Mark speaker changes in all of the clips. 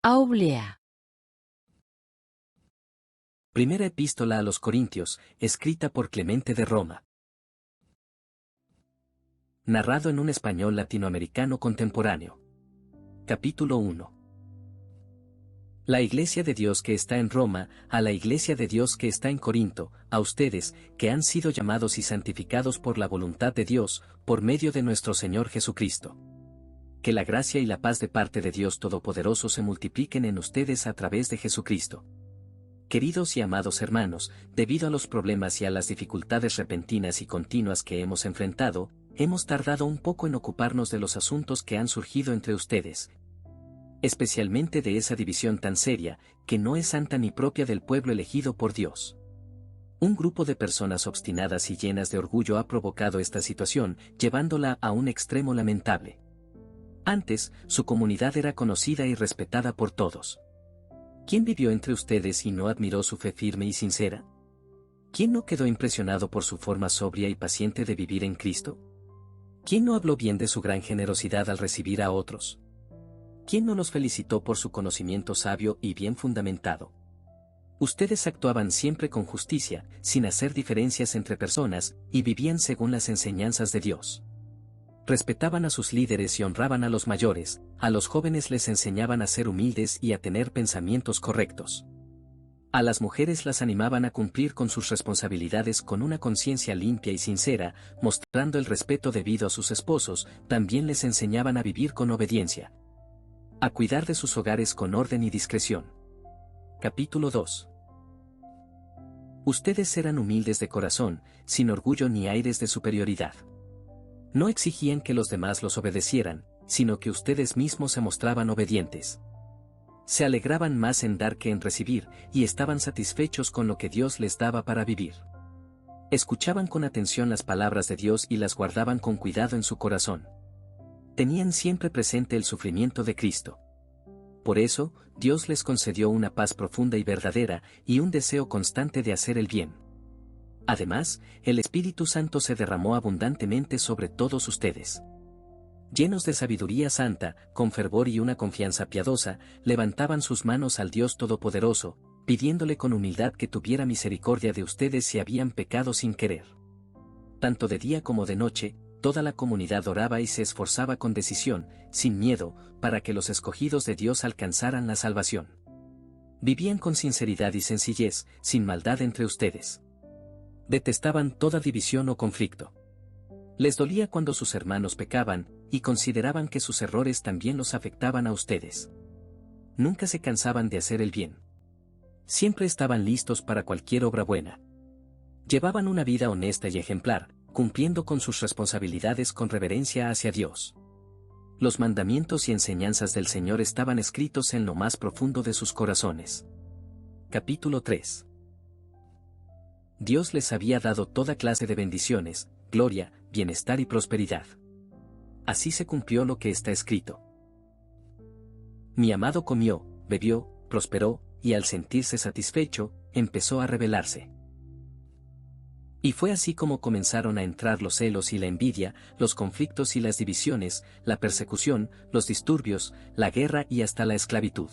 Speaker 1: Aublea.
Speaker 2: Primera epístola a los Corintios, escrita por Clemente de Roma. Narrado en un español latinoamericano contemporáneo. Capítulo 1. La Iglesia de Dios que está en Roma, a la Iglesia de Dios que está en Corinto, a ustedes, que han sido llamados y santificados por la voluntad de Dios, por medio de nuestro Señor Jesucristo. Que la gracia y la paz de parte de Dios Todopoderoso se multipliquen en ustedes a través de Jesucristo. Queridos y amados hermanos, debido a los problemas y a las dificultades repentinas y continuas que hemos enfrentado, hemos tardado un poco en ocuparnos de los asuntos que han surgido entre ustedes, especialmente de esa división tan seria, que no es santa ni propia del pueblo elegido por Dios. Un grupo de personas obstinadas y llenas de orgullo ha provocado esta situación, llevándola a un extremo lamentable. Antes, su comunidad era conocida y respetada por todos. ¿Quién vivió entre ustedes y no admiró su fe firme y sincera? ¿Quién no quedó impresionado por su forma sobria y paciente de vivir en Cristo? ¿Quién no habló bien de su gran generosidad al recibir a otros? ¿Quién no los felicitó por su conocimiento sabio y bien fundamentado? Ustedes actuaban siempre con justicia, sin hacer diferencias entre personas, y vivían según las enseñanzas de Dios. Respetaban a sus líderes y honraban a los mayores, a los jóvenes les enseñaban a ser humildes y a tener pensamientos correctos. A las mujeres las animaban a cumplir con sus responsabilidades con una conciencia limpia y sincera, mostrando el respeto debido a sus esposos, también les enseñaban a vivir con obediencia, a cuidar de sus hogares con orden y discreción. Capítulo 2. Ustedes eran humildes de corazón, sin orgullo ni aires de superioridad. No exigían que los demás los obedecieran, sino que ustedes mismos se mostraban obedientes. Se alegraban más en dar que en recibir, y estaban satisfechos con lo que Dios les daba para vivir. Escuchaban con atención las palabras de Dios y las guardaban con cuidado en su corazón. Tenían siempre presente el sufrimiento de Cristo. Por eso, Dios les concedió una paz profunda y verdadera, y un deseo constante de hacer el bien. Además, el Espíritu Santo se derramó abundantemente sobre todos ustedes. Llenos de sabiduría santa, con fervor y una confianza piadosa, levantaban sus manos al Dios Todopoderoso, pidiéndole con humildad que tuviera misericordia de ustedes si habían pecado sin querer. Tanto de día como de noche, toda la comunidad oraba y se esforzaba con decisión, sin miedo, para que los escogidos de Dios alcanzaran la salvación. Vivían con sinceridad y sencillez, sin maldad entre ustedes. Detestaban toda división o conflicto. Les dolía cuando sus hermanos pecaban, y consideraban que sus errores también los afectaban a ustedes. Nunca se cansaban de hacer el bien. Siempre estaban listos para cualquier obra buena. Llevaban una vida honesta y ejemplar, cumpliendo con sus responsabilidades con reverencia hacia Dios. Los mandamientos y enseñanzas del Señor estaban escritos en lo más profundo de sus corazones. Capítulo 3. Dios les había dado toda clase de bendiciones, gloria, bienestar y prosperidad. Así se cumplió lo que está escrito. Mi amado comió, bebió, prosperó, y al sentirse satisfecho, empezó a rebelarse. Y fue así como comenzaron a entrar los celos y la envidia, los conflictos y las divisiones, la persecución, los disturbios, la guerra y hasta la esclavitud.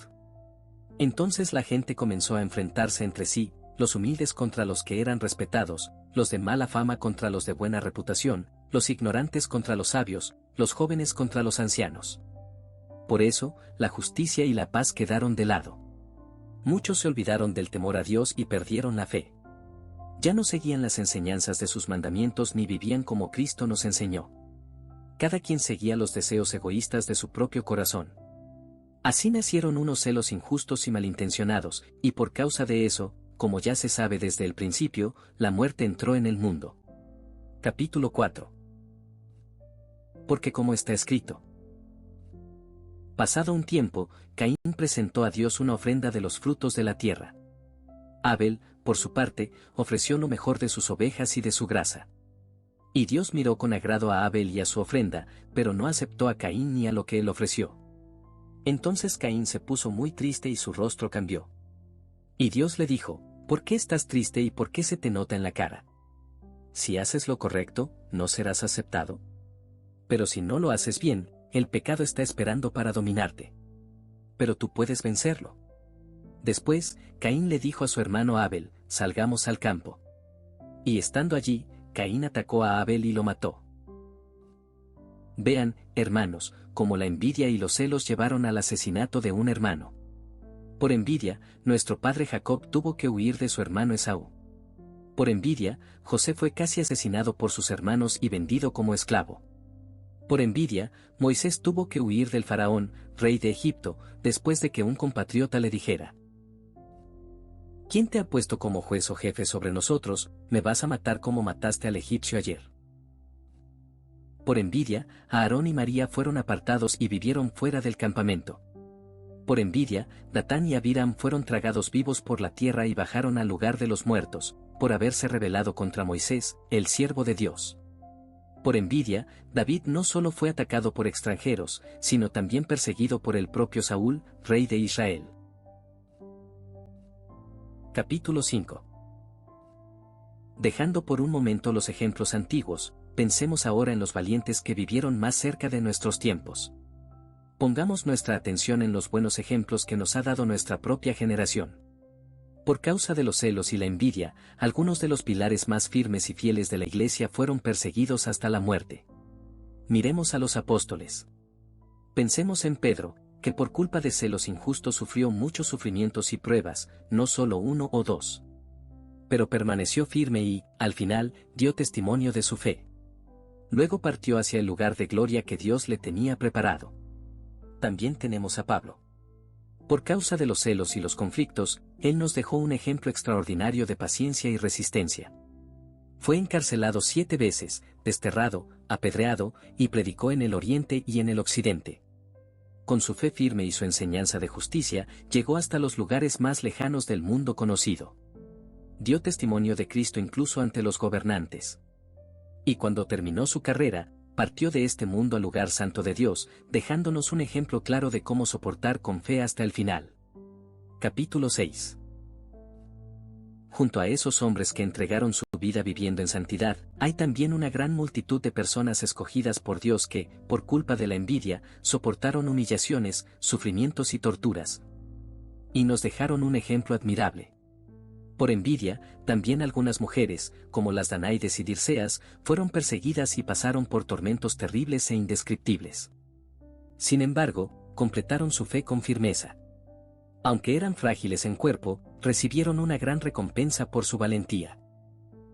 Speaker 2: Entonces la gente comenzó a enfrentarse entre sí, los humildes contra los que eran respetados, los de mala fama contra los de buena reputación, los ignorantes contra los sabios, los jóvenes contra los ancianos. Por eso, la justicia y la paz quedaron de lado. Muchos se olvidaron del temor a Dios y perdieron la fe. Ya no seguían las enseñanzas de sus mandamientos ni vivían como Cristo nos enseñó. Cada quien seguía los deseos egoístas de su propio corazón. Así nacieron unos celos injustos y malintencionados, y por causa de eso, como ya se sabe desde el principio, la muerte entró en el mundo. Capítulo 4. Porque como está escrito. Pasado un tiempo, Caín presentó a Dios una ofrenda de los frutos de la tierra. Abel, por su parte, ofreció lo mejor de sus ovejas y de su grasa. Y Dios miró con agrado a Abel y a su ofrenda, pero no aceptó a Caín ni a lo que él ofreció. Entonces Caín se puso muy triste y su rostro cambió. Y Dios le dijo: ¿Por qué estás triste y por qué se te nota en la cara? Si haces lo correcto, no serás aceptado. Pero si no lo haces bien, el pecado está esperando para dominarte. pero tú puedes vencerlo. Después, Caín le dijo a su hermano Abel, salgamos al campo. Y estando allí, Caín atacó a Abel y lo mató. Vean, hermanos, cómo la envidia y los celos llevaron al asesinato de un hermano. Por envidia, nuestro padre Jacob tuvo que huir de su hermano Esaú. Por envidia, José fue casi asesinado por sus hermanos y vendido como esclavo. Por envidia, Moisés tuvo que huir del faraón, rey de Egipto, después de que un compatriota le dijera: ¿Quién te ha puesto como juez o jefe sobre nosotros? Me vas a matar como mataste al egipcio ayer. Por envidia, Aarón y María fueron apartados y vivieron fuera del campamento. Por envidia, Datán y Abiram fueron tragados vivos por la tierra y bajaron al lugar de los muertos, por haberse rebelado contra Moisés, el siervo de Dios. Por envidia, David no solo fue atacado por extranjeros, sino también perseguido por el propio Saúl, rey de Israel. Capítulo 5. Dejando por un momento los ejemplos antiguos, pensemos ahora en los valientes que vivieron más cerca de nuestros tiempos. Pongamos nuestra atención en los buenos ejemplos que nos ha dado nuestra propia generación. Por causa de los celos y la envidia, algunos de los pilares más firmes y fieles de la Iglesia fueron perseguidos hasta la muerte. Miremos a los apóstoles. Pensemos en Pedro, que por culpa de celos injustos sufrió muchos sufrimientos y pruebas, no solo uno o dos. Pero permaneció firme y, al final, dio testimonio de su fe. Luego partió hacia el lugar de gloria que Dios le tenía preparado. También tenemos a Pablo. Por causa de los celos y los conflictos, él nos dejó un ejemplo extraordinario de paciencia y resistencia. Fue encarcelado 7 veces, desterrado, apedreado, y predicó en el oriente y en el occidente. Con su fe firme y su enseñanza de justicia, llegó hasta los lugares más lejanos del mundo conocido. Dio testimonio de Cristo incluso ante los gobernantes. Y cuando terminó su carrera, partió de este mundo al lugar santo de Dios, dejándonos un ejemplo claro de cómo soportar con fe hasta el final. Capítulo 6. Junto a esos hombres que entregaron su vida viviendo en santidad, hay también una gran multitud de personas escogidas por Dios que, por culpa de la envidia, soportaron humillaciones, sufrimientos y torturas. Y nos dejaron un ejemplo admirable. Por envidia, también algunas mujeres, como las Danaides y Dirceas, fueron perseguidas y pasaron por tormentos terribles e indescriptibles. Sin embargo, completaron su fe con firmeza. Aunque eran frágiles en cuerpo, recibieron una gran recompensa por su valentía.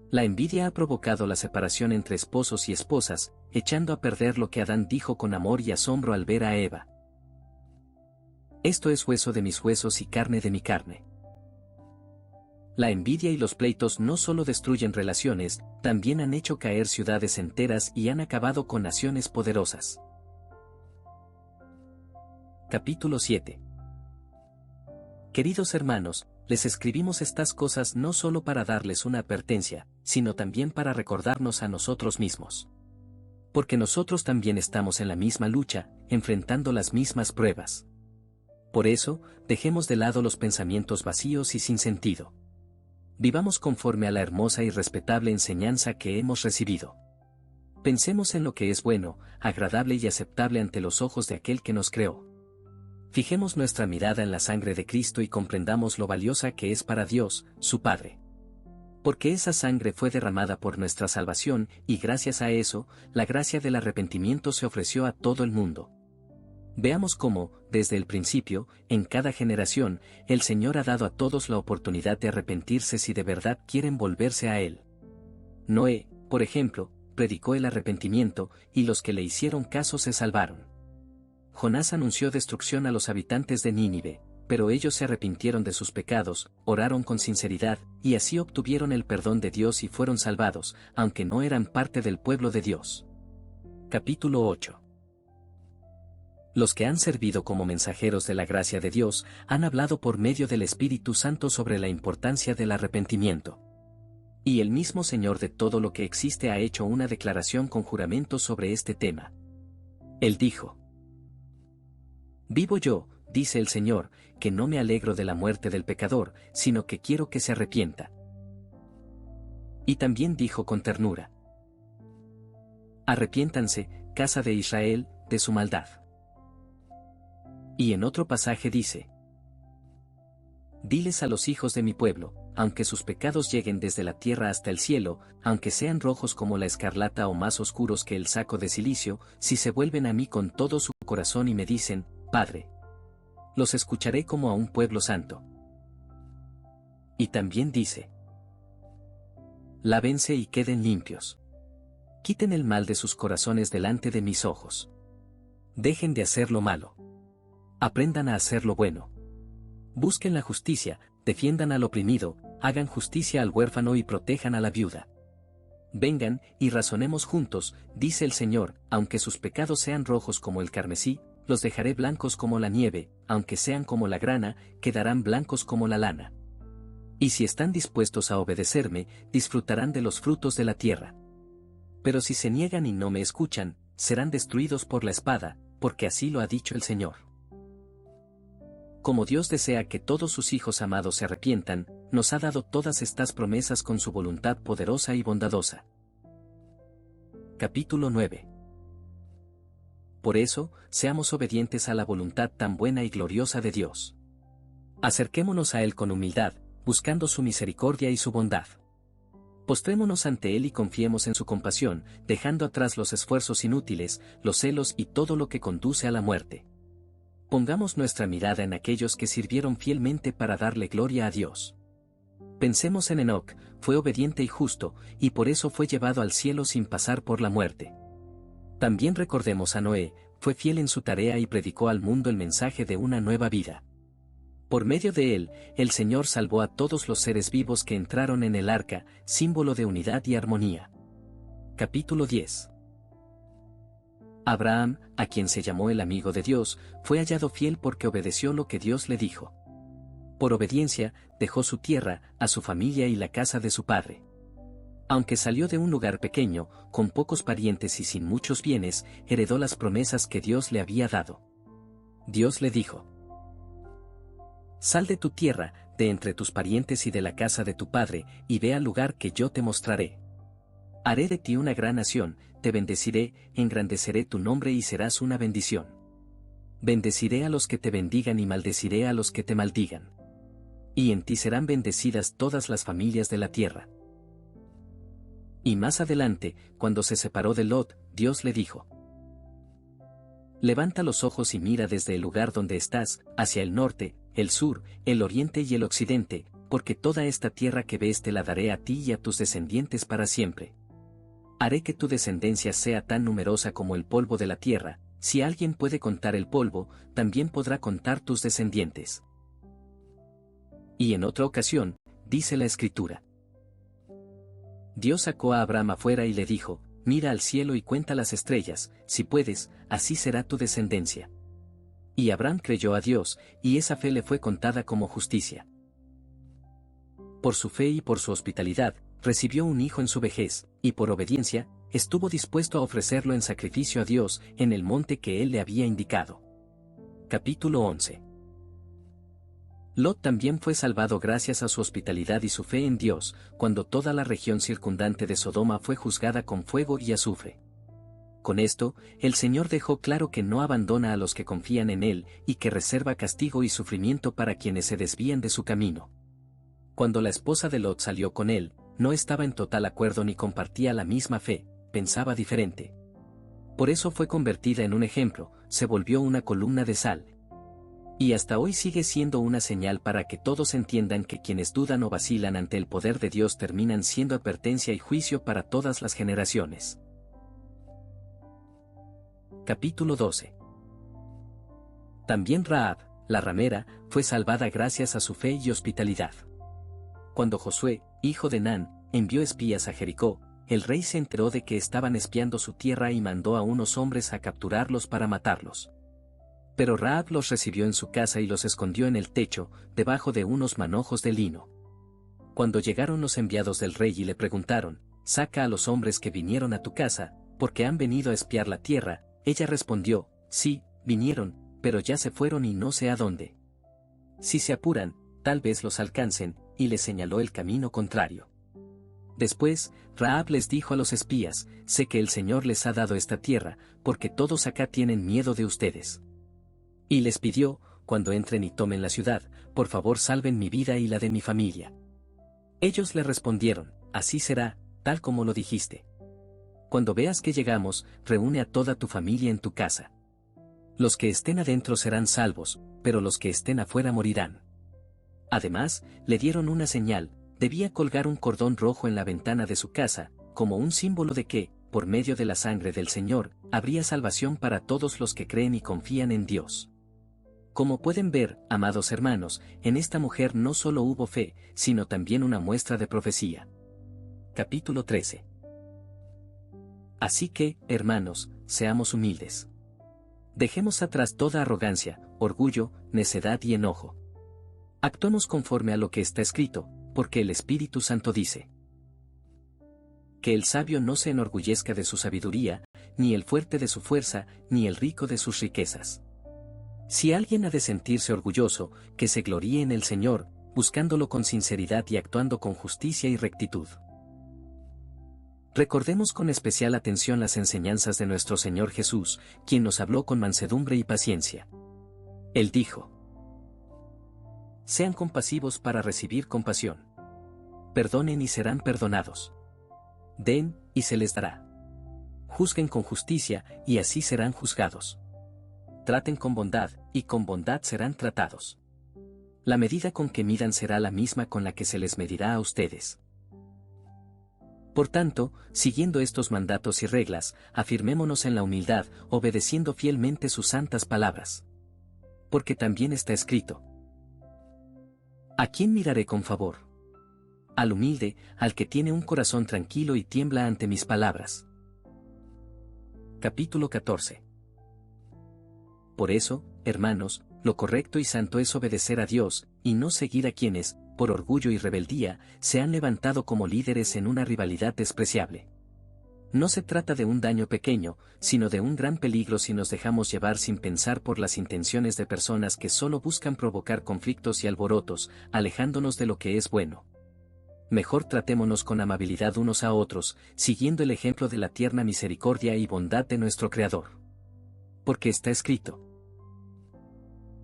Speaker 2: La envidia ha provocado la separación entre esposos y esposas, echando a perder lo que Adán dijo con amor y asombro al ver a Eva. Esto es hueso de mis huesos y carne de mi carne. La envidia y los pleitos no solo destruyen relaciones, también han hecho caer ciudades enteras y han acabado con naciones poderosas. Capítulo 7. Queridos hermanos, les escribimos estas cosas no solo para darles una advertencia, sino también para recordarnos a nosotros mismos. Porque nosotros también estamos en la misma lucha, enfrentando las mismas pruebas. Por eso, dejemos de lado los pensamientos vacíos y sin sentido. Vivamos conforme a la hermosa y respetable enseñanza que hemos recibido. Pensemos en lo que es bueno, agradable y aceptable ante los ojos de aquel que nos creó. Fijemos nuestra mirada en la sangre de Cristo y comprendamos lo valiosa que es para Dios, su Padre. Porque esa sangre fue derramada por nuestra salvación y gracias a eso, la gracia del arrepentimiento se ofreció a todo el mundo. Veamos cómo, desde el principio, en cada generación, el Señor ha dado a todos la oportunidad de arrepentirse si de verdad quieren volverse a Él. Noé, por ejemplo, predicó el arrepentimiento, y los que le hicieron caso se salvaron. Jonás anunció destrucción a los habitantes de Nínive, pero ellos se arrepintieron de sus pecados, oraron con sinceridad, y así obtuvieron el perdón de Dios y fueron salvados, aunque no eran parte del pueblo de Dios. Capítulo 8. Los que han servido como mensajeros de la gracia de Dios han hablado por medio del Espíritu Santo sobre la importancia del arrepentimiento. Y el mismo Señor de todo lo que existe ha hecho una declaración con juramento sobre este tema. Él dijo: Vivo yo, dice el Señor, que no me alegro de la muerte del pecador, sino que quiero que se arrepienta. Y también dijo con ternura: Arrepiéntanse, casa de Israel, de su maldad. Y en otro pasaje dice: diles a los hijos de mi pueblo, aunque sus pecados lleguen desde la tierra hasta el cielo, aunque sean rojos como la escarlata o más oscuros que el saco de cilicio, si se vuelven a mí con todo su corazón y me dicen: Padre, los escucharé como a un pueblo santo. Y también dice: lávense y queden limpios. Quiten el mal de sus corazones delante de mis ojos. Dejen de hacer lo malo. Aprendan a hacer lo bueno. Busquen la justicia, defiendan al oprimido, hagan justicia al huérfano y protejan a la viuda. Vengan y razonemos juntos, dice el Señor, aunque sus pecados sean rojos como el carmesí, los dejaré blancos como la nieve, aunque sean como la grana, quedarán blancos como la lana. Y si están dispuestos a obedecerme, disfrutarán de los frutos de la tierra. Pero si se niegan y no me escuchan, serán destruidos por la espada, porque así lo ha dicho el Señor. Como Dios desea que todos sus hijos amados se arrepientan, nos ha dado todas estas promesas con su voluntad poderosa y bondadosa. Capítulo 9. Por eso, seamos obedientes a la voluntad tan buena y gloriosa de Dios. Acerquémonos a Él con humildad, buscando su misericordia y su bondad. Postrémonos ante Él y confiemos en su compasión, dejando atrás los esfuerzos inútiles, los celos y todo lo que conduce a la muerte. Pongamos nuestra mirada en aquellos que sirvieron fielmente para darle gloria a Dios. Pensemos en Enoc, fue obediente y justo, y por eso fue llevado al cielo sin pasar por la muerte. También recordemos a Noé, fue fiel en su tarea y predicó al mundo el mensaje de una nueva vida. Por medio de él, el Señor salvó a todos los seres vivos que entraron en el arca, símbolo de unidad y armonía. Capítulo 10. Abraham, a quien se llamó el amigo de Dios, fue hallado fiel porque obedeció lo que Dios le dijo. Por obediencia, dejó su tierra, a su familia y la casa de su padre. Aunque salió de un lugar pequeño, con pocos parientes y sin muchos bienes, heredó las promesas que Dios le había dado. Dios le dijo: sal de tu tierra, de entre tus parientes y de la casa de tu padre, y ve al lugar que yo te mostraré. Haré de ti una gran nación, te bendeciré, engrandeceré tu nombre y serás una bendición. Bendeciré a los que te bendigan y maldeciré a los que te maldigan. Y en ti serán bendecidas todas las familias de la tierra. Y más adelante, cuando se separó de Lot, Dios le dijo: levanta los ojos y mira desde el lugar donde estás, hacia el norte, el sur, el oriente y el occidente, porque toda esta tierra que ves te la daré a ti y a tus descendientes para siempre. Haré que tu descendencia sea tan numerosa como el polvo de la tierra, si alguien puede contar el polvo, también podrá contar tus descendientes. Y en otra ocasión, dice la Escritura: Dios sacó a Abraham afuera y le dijo: mira al cielo y cuenta las estrellas, si puedes, así será tu descendencia. Y Abraham creyó a Dios, y esa fe le fue contada como justicia. Por su fe y por su hospitalidad, recibió un hijo en su vejez, y por obediencia, estuvo dispuesto a ofrecerlo en sacrificio a Dios, en el monte que él le había indicado. Capítulo 11. Lot también fue salvado gracias a su hospitalidad y su fe en Dios, cuando toda la región circundante de Sodoma fue juzgada con fuego y azufre. Con esto, el Señor dejó claro que no abandona a los que confían en Él, y que reserva castigo y sufrimiento para quienes se desvían de su camino. Cuando la esposa de Lot salió con él, no estaba en total acuerdo ni compartía la misma fe, pensaba diferente. Por eso fue convertida en un ejemplo, se volvió una columna de sal. Y hasta hoy sigue siendo una señal para que todos entiendan que quienes dudan o vacilan ante el poder de Dios terminan siendo advertencia y juicio para todas las generaciones. Capítulo 12. También Rahab, la ramera, fue salvada gracias a su fe y hospitalidad. Cuando Josué, hijo de Nun, envió espías a Jericó, el rey se enteró de que estaban espiando su tierra y mandó a unos hombres a capturarlos para matarlos. Pero Rahab los recibió en su casa y los escondió en el techo, debajo de unos manojos de lino. Cuando llegaron los enviados del rey y le preguntaron: saca a los hombres que vinieron a tu casa, porque han venido a espiar la tierra, ella respondió: sí, vinieron, pero ya se fueron y no sé a dónde. Si se apuran, tal vez los alcancen, y les señaló el camino contrario. Después, Rahab les dijo a los espías: sé que el Señor les ha dado esta tierra, porque todos acá tienen miedo de ustedes. Y les pidió, cuando entren y tomen la ciudad, por favor salven mi vida y la de mi familia. Ellos le respondieron, así será, tal como lo dijiste. Cuando veas que llegamos, reúne a toda tu familia en tu casa. Los que estén adentro serán salvos, pero los que estén afuera morirán. Además, le dieron una señal, debía colgar un cordón rojo en la ventana de su casa, como un símbolo de que, por medio de la sangre del Señor, habría salvación para todos los que creen y confían en Dios. Como pueden ver, amados hermanos, en esta mujer no solo hubo fe, sino también una muestra de profecía. Capítulo 13. Así que, hermanos, seamos humildes. Dejemos atrás toda arrogancia, orgullo, necedad y enojo. Actuemos conforme a lo que está escrito, porque el Espíritu Santo dice: que el sabio no se enorgullezca de su sabiduría, ni el fuerte de su fuerza, ni el rico de sus riquezas. Si alguien ha de sentirse orgulloso, que se gloríe en el Señor, buscándolo con sinceridad y actuando con justicia y rectitud. Recordemos con especial atención las enseñanzas de nuestro Señor Jesús, quien nos habló con mansedumbre y paciencia. Él dijo: sean compasivos para recibir compasión. Perdonen y serán perdonados. Den, y se les dará. Juzguen con justicia, y así serán juzgados. Traten con bondad, y con bondad serán tratados. La medida con que midan será la misma con la que se les medirá a ustedes. Por tanto, siguiendo estos mandatos y reglas, afirmémonos en la humildad, obedeciendo fielmente sus santas palabras. Porque también está escrito: ¿a quién miraré con favor? Al humilde, al que tiene un corazón tranquilo y tiembla ante mis palabras. Capítulo 14. Por eso, hermanos, lo correcto y santo es obedecer a Dios, y no seguir a quienes, por orgullo y rebeldía, se han levantado como líderes en una rivalidad despreciable. No se trata de un daño pequeño, sino de un gran peligro si nos dejamos llevar sin pensar por las intenciones de personas que solo buscan provocar conflictos y alborotos, alejándonos de lo que es bueno. Mejor tratémonos con amabilidad unos a otros, siguiendo el ejemplo de la tierna misericordia y bondad de nuestro Creador. Porque está escrito: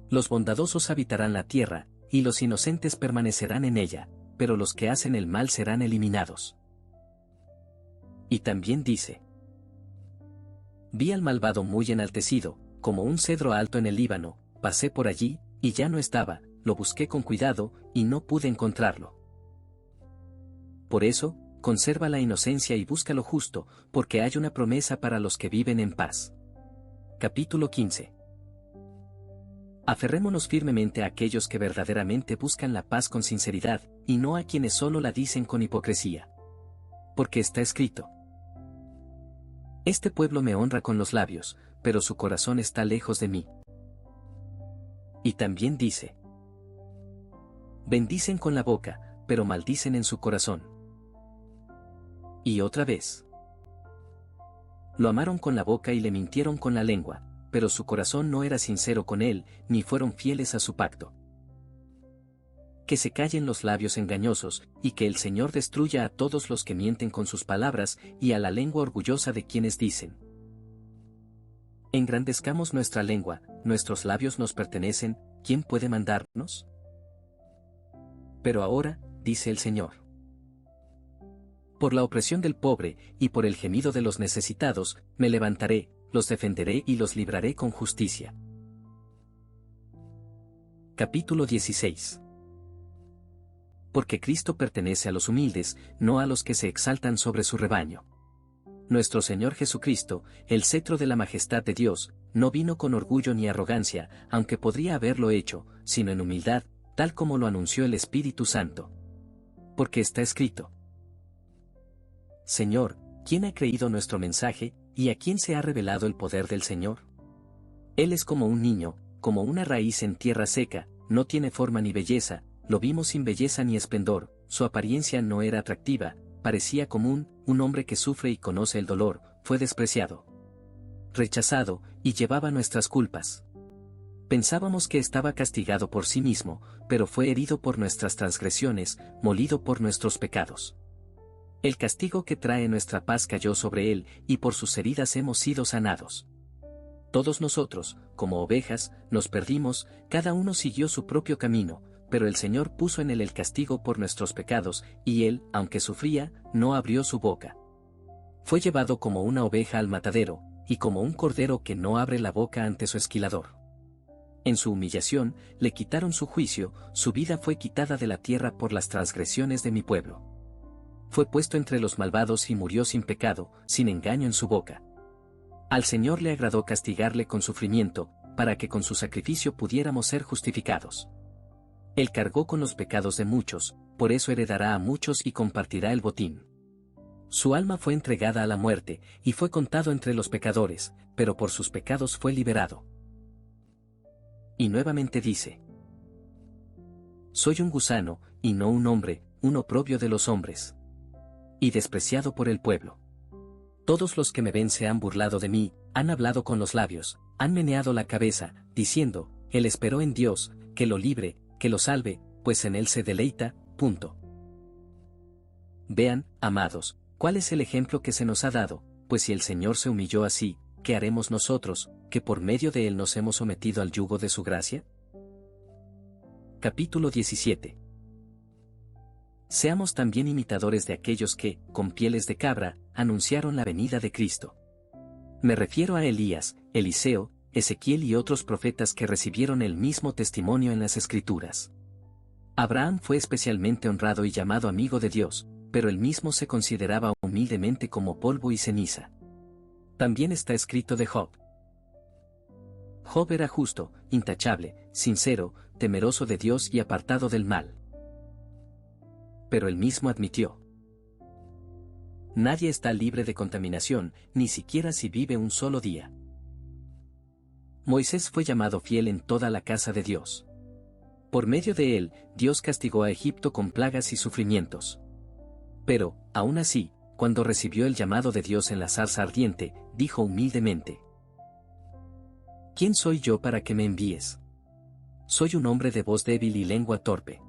Speaker 2: los bondadosos habitarán la tierra, y los inocentes permanecerán en ella, pero los que hacen el mal serán eliminados. Y también dice: vi al malvado muy enaltecido, como un cedro alto en el Líbano, pasé por allí, y ya no estaba, lo busqué con cuidado, y no pude encontrarlo. Por eso, conserva la inocencia y busca lo justo, porque hay una promesa para los que viven en paz. Capítulo 15. Aferrémonos firmemente a aquellos que verdaderamente buscan la paz con sinceridad, y no a quienes solo la dicen con hipocresía. Porque está escrito: este pueblo me honra con los labios, pero su corazón está lejos de mí. Y también dice: bendicen con la boca, pero maldicen en su corazón. Y otra vez: lo amaron con la boca y le mintieron con la lengua, pero su corazón no era sincero con él, ni fueron fieles a su pacto. Que se callen los labios engañosos, y que el Señor destruya a todos los que mienten con sus palabras, y a la lengua orgullosa de quienes dicen: engrandezcamos nuestra lengua, nuestros labios nos pertenecen, ¿quién puede mandarnos? Pero ahora, dice el Señor: por la opresión del pobre, y por el gemido de los necesitados, me levantaré, los defenderé y los libraré con justicia. Capítulo 16. Porque Cristo pertenece a los humildes, no a los que se exaltan sobre su rebaño. Nuestro Señor Jesucristo, el cetro de la majestad de Dios, no vino con orgullo ni arrogancia, aunque podría haberlo hecho, sino en humildad, tal como lo anunció el Espíritu Santo. Porque está escrito: Señor, ¿quién ha creído nuestro mensaje, y a quién se ha revelado el poder del Señor? Él es como un niño, como una raíz en tierra seca, no tiene forma ni belleza, lo vimos sin belleza ni esplendor, su apariencia no era atractiva, parecía común, un hombre que sufre y conoce el dolor, fue despreciado, rechazado, y llevaba nuestras culpas. Pensábamos que estaba castigado por sí mismo, pero fue herido por nuestras transgresiones, molido por nuestros pecados. El castigo que trae nuestra paz cayó sobre él, y por sus heridas hemos sido sanados. Todos nosotros, como ovejas, nos perdimos, cada uno siguió su propio camino, pero el Señor puso en él el castigo por nuestros pecados, y él, aunque sufría, no abrió su boca. Fue llevado como una oveja al matadero, y como un cordero que no abre la boca ante su esquilador. En su humillación, le quitaron su juicio, su vida fue quitada de la tierra por las transgresiones de mi pueblo. Fue puesto entre los malvados y murió sin pecado, sin engaño en su boca. Al Señor le agradó castigarle con sufrimiento, para que con su sacrificio pudiéramos ser justificados. Él cargó con los pecados de muchos, por eso heredará a muchos y compartirá el botín. Su alma fue entregada a la muerte, y fue contado entre los pecadores, pero por sus pecados fue liberado. Y nuevamente dice: soy un gusano, y no un hombre, un oprobio de los hombres, y despreciado por el pueblo. Todos los que me ven se han burlado de mí, han hablado con los labios, han meneado la cabeza, diciendo: él esperó en Dios, que lo libre, que lo salve, pues en él se deleita. Punto. Vean, amados, cuál es el ejemplo que se nos ha dado, pues si el Señor se humilló así, ¿qué haremos nosotros, que por medio de él nos hemos sometido al yugo de su gracia? Capítulo 17. Seamos también imitadores de aquellos que, con pieles de cabra, anunciaron la venida de Cristo. Me refiero a Elías, Eliseo, Ezequiel y otros profetas que recibieron el mismo testimonio en las Escrituras. Abraham fue especialmente honrado y llamado amigo de Dios, pero él mismo se consideraba humildemente como polvo y ceniza. También está escrito de Job. Job era justo, intachable, sincero, temeroso de Dios y apartado del mal. Pero él mismo admitió: nadie está libre de contaminación, ni siquiera si vive un solo día. Moisés fue llamado fiel en toda la casa de Dios. Por medio de él, Dios castigó a Egipto con plagas y sufrimientos. Pero, aún así, cuando recibió el llamado de Dios en la zarza ardiente, dijo humildemente: ¿quién soy yo para que me envíes? Soy un hombre de voz débil y lengua torpe.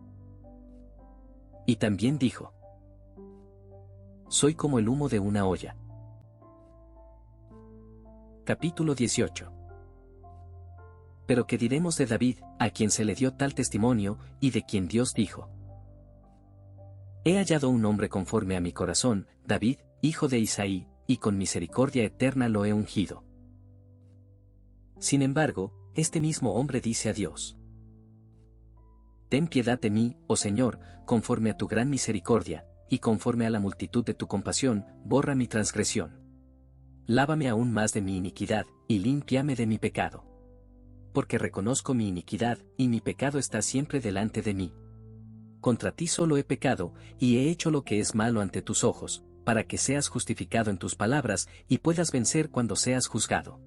Speaker 2: Y también dijo: soy como el humo de una olla. Capítulo 18. Pero ¿qué diremos de David, a quien se le dio tal testimonio, y de quien Dios dijo: he hallado un hombre conforme a mi corazón, David, hijo de Isaí, y con misericordia eterna lo he ungido? Sin embargo, este mismo hombre dice a Dios: ten piedad de mí, oh Señor, conforme a tu gran misericordia, y conforme a la multitud de tu compasión, borra mi transgresión. Lávame aún más de mi iniquidad, y límpiame de mi pecado. Porque reconozco mi iniquidad, y mi pecado está siempre delante de mí. Contra ti solo he pecado, y he hecho lo que es malo ante tus ojos, para que seas justificado en tus palabras, y puedas vencer cuando seas juzgado.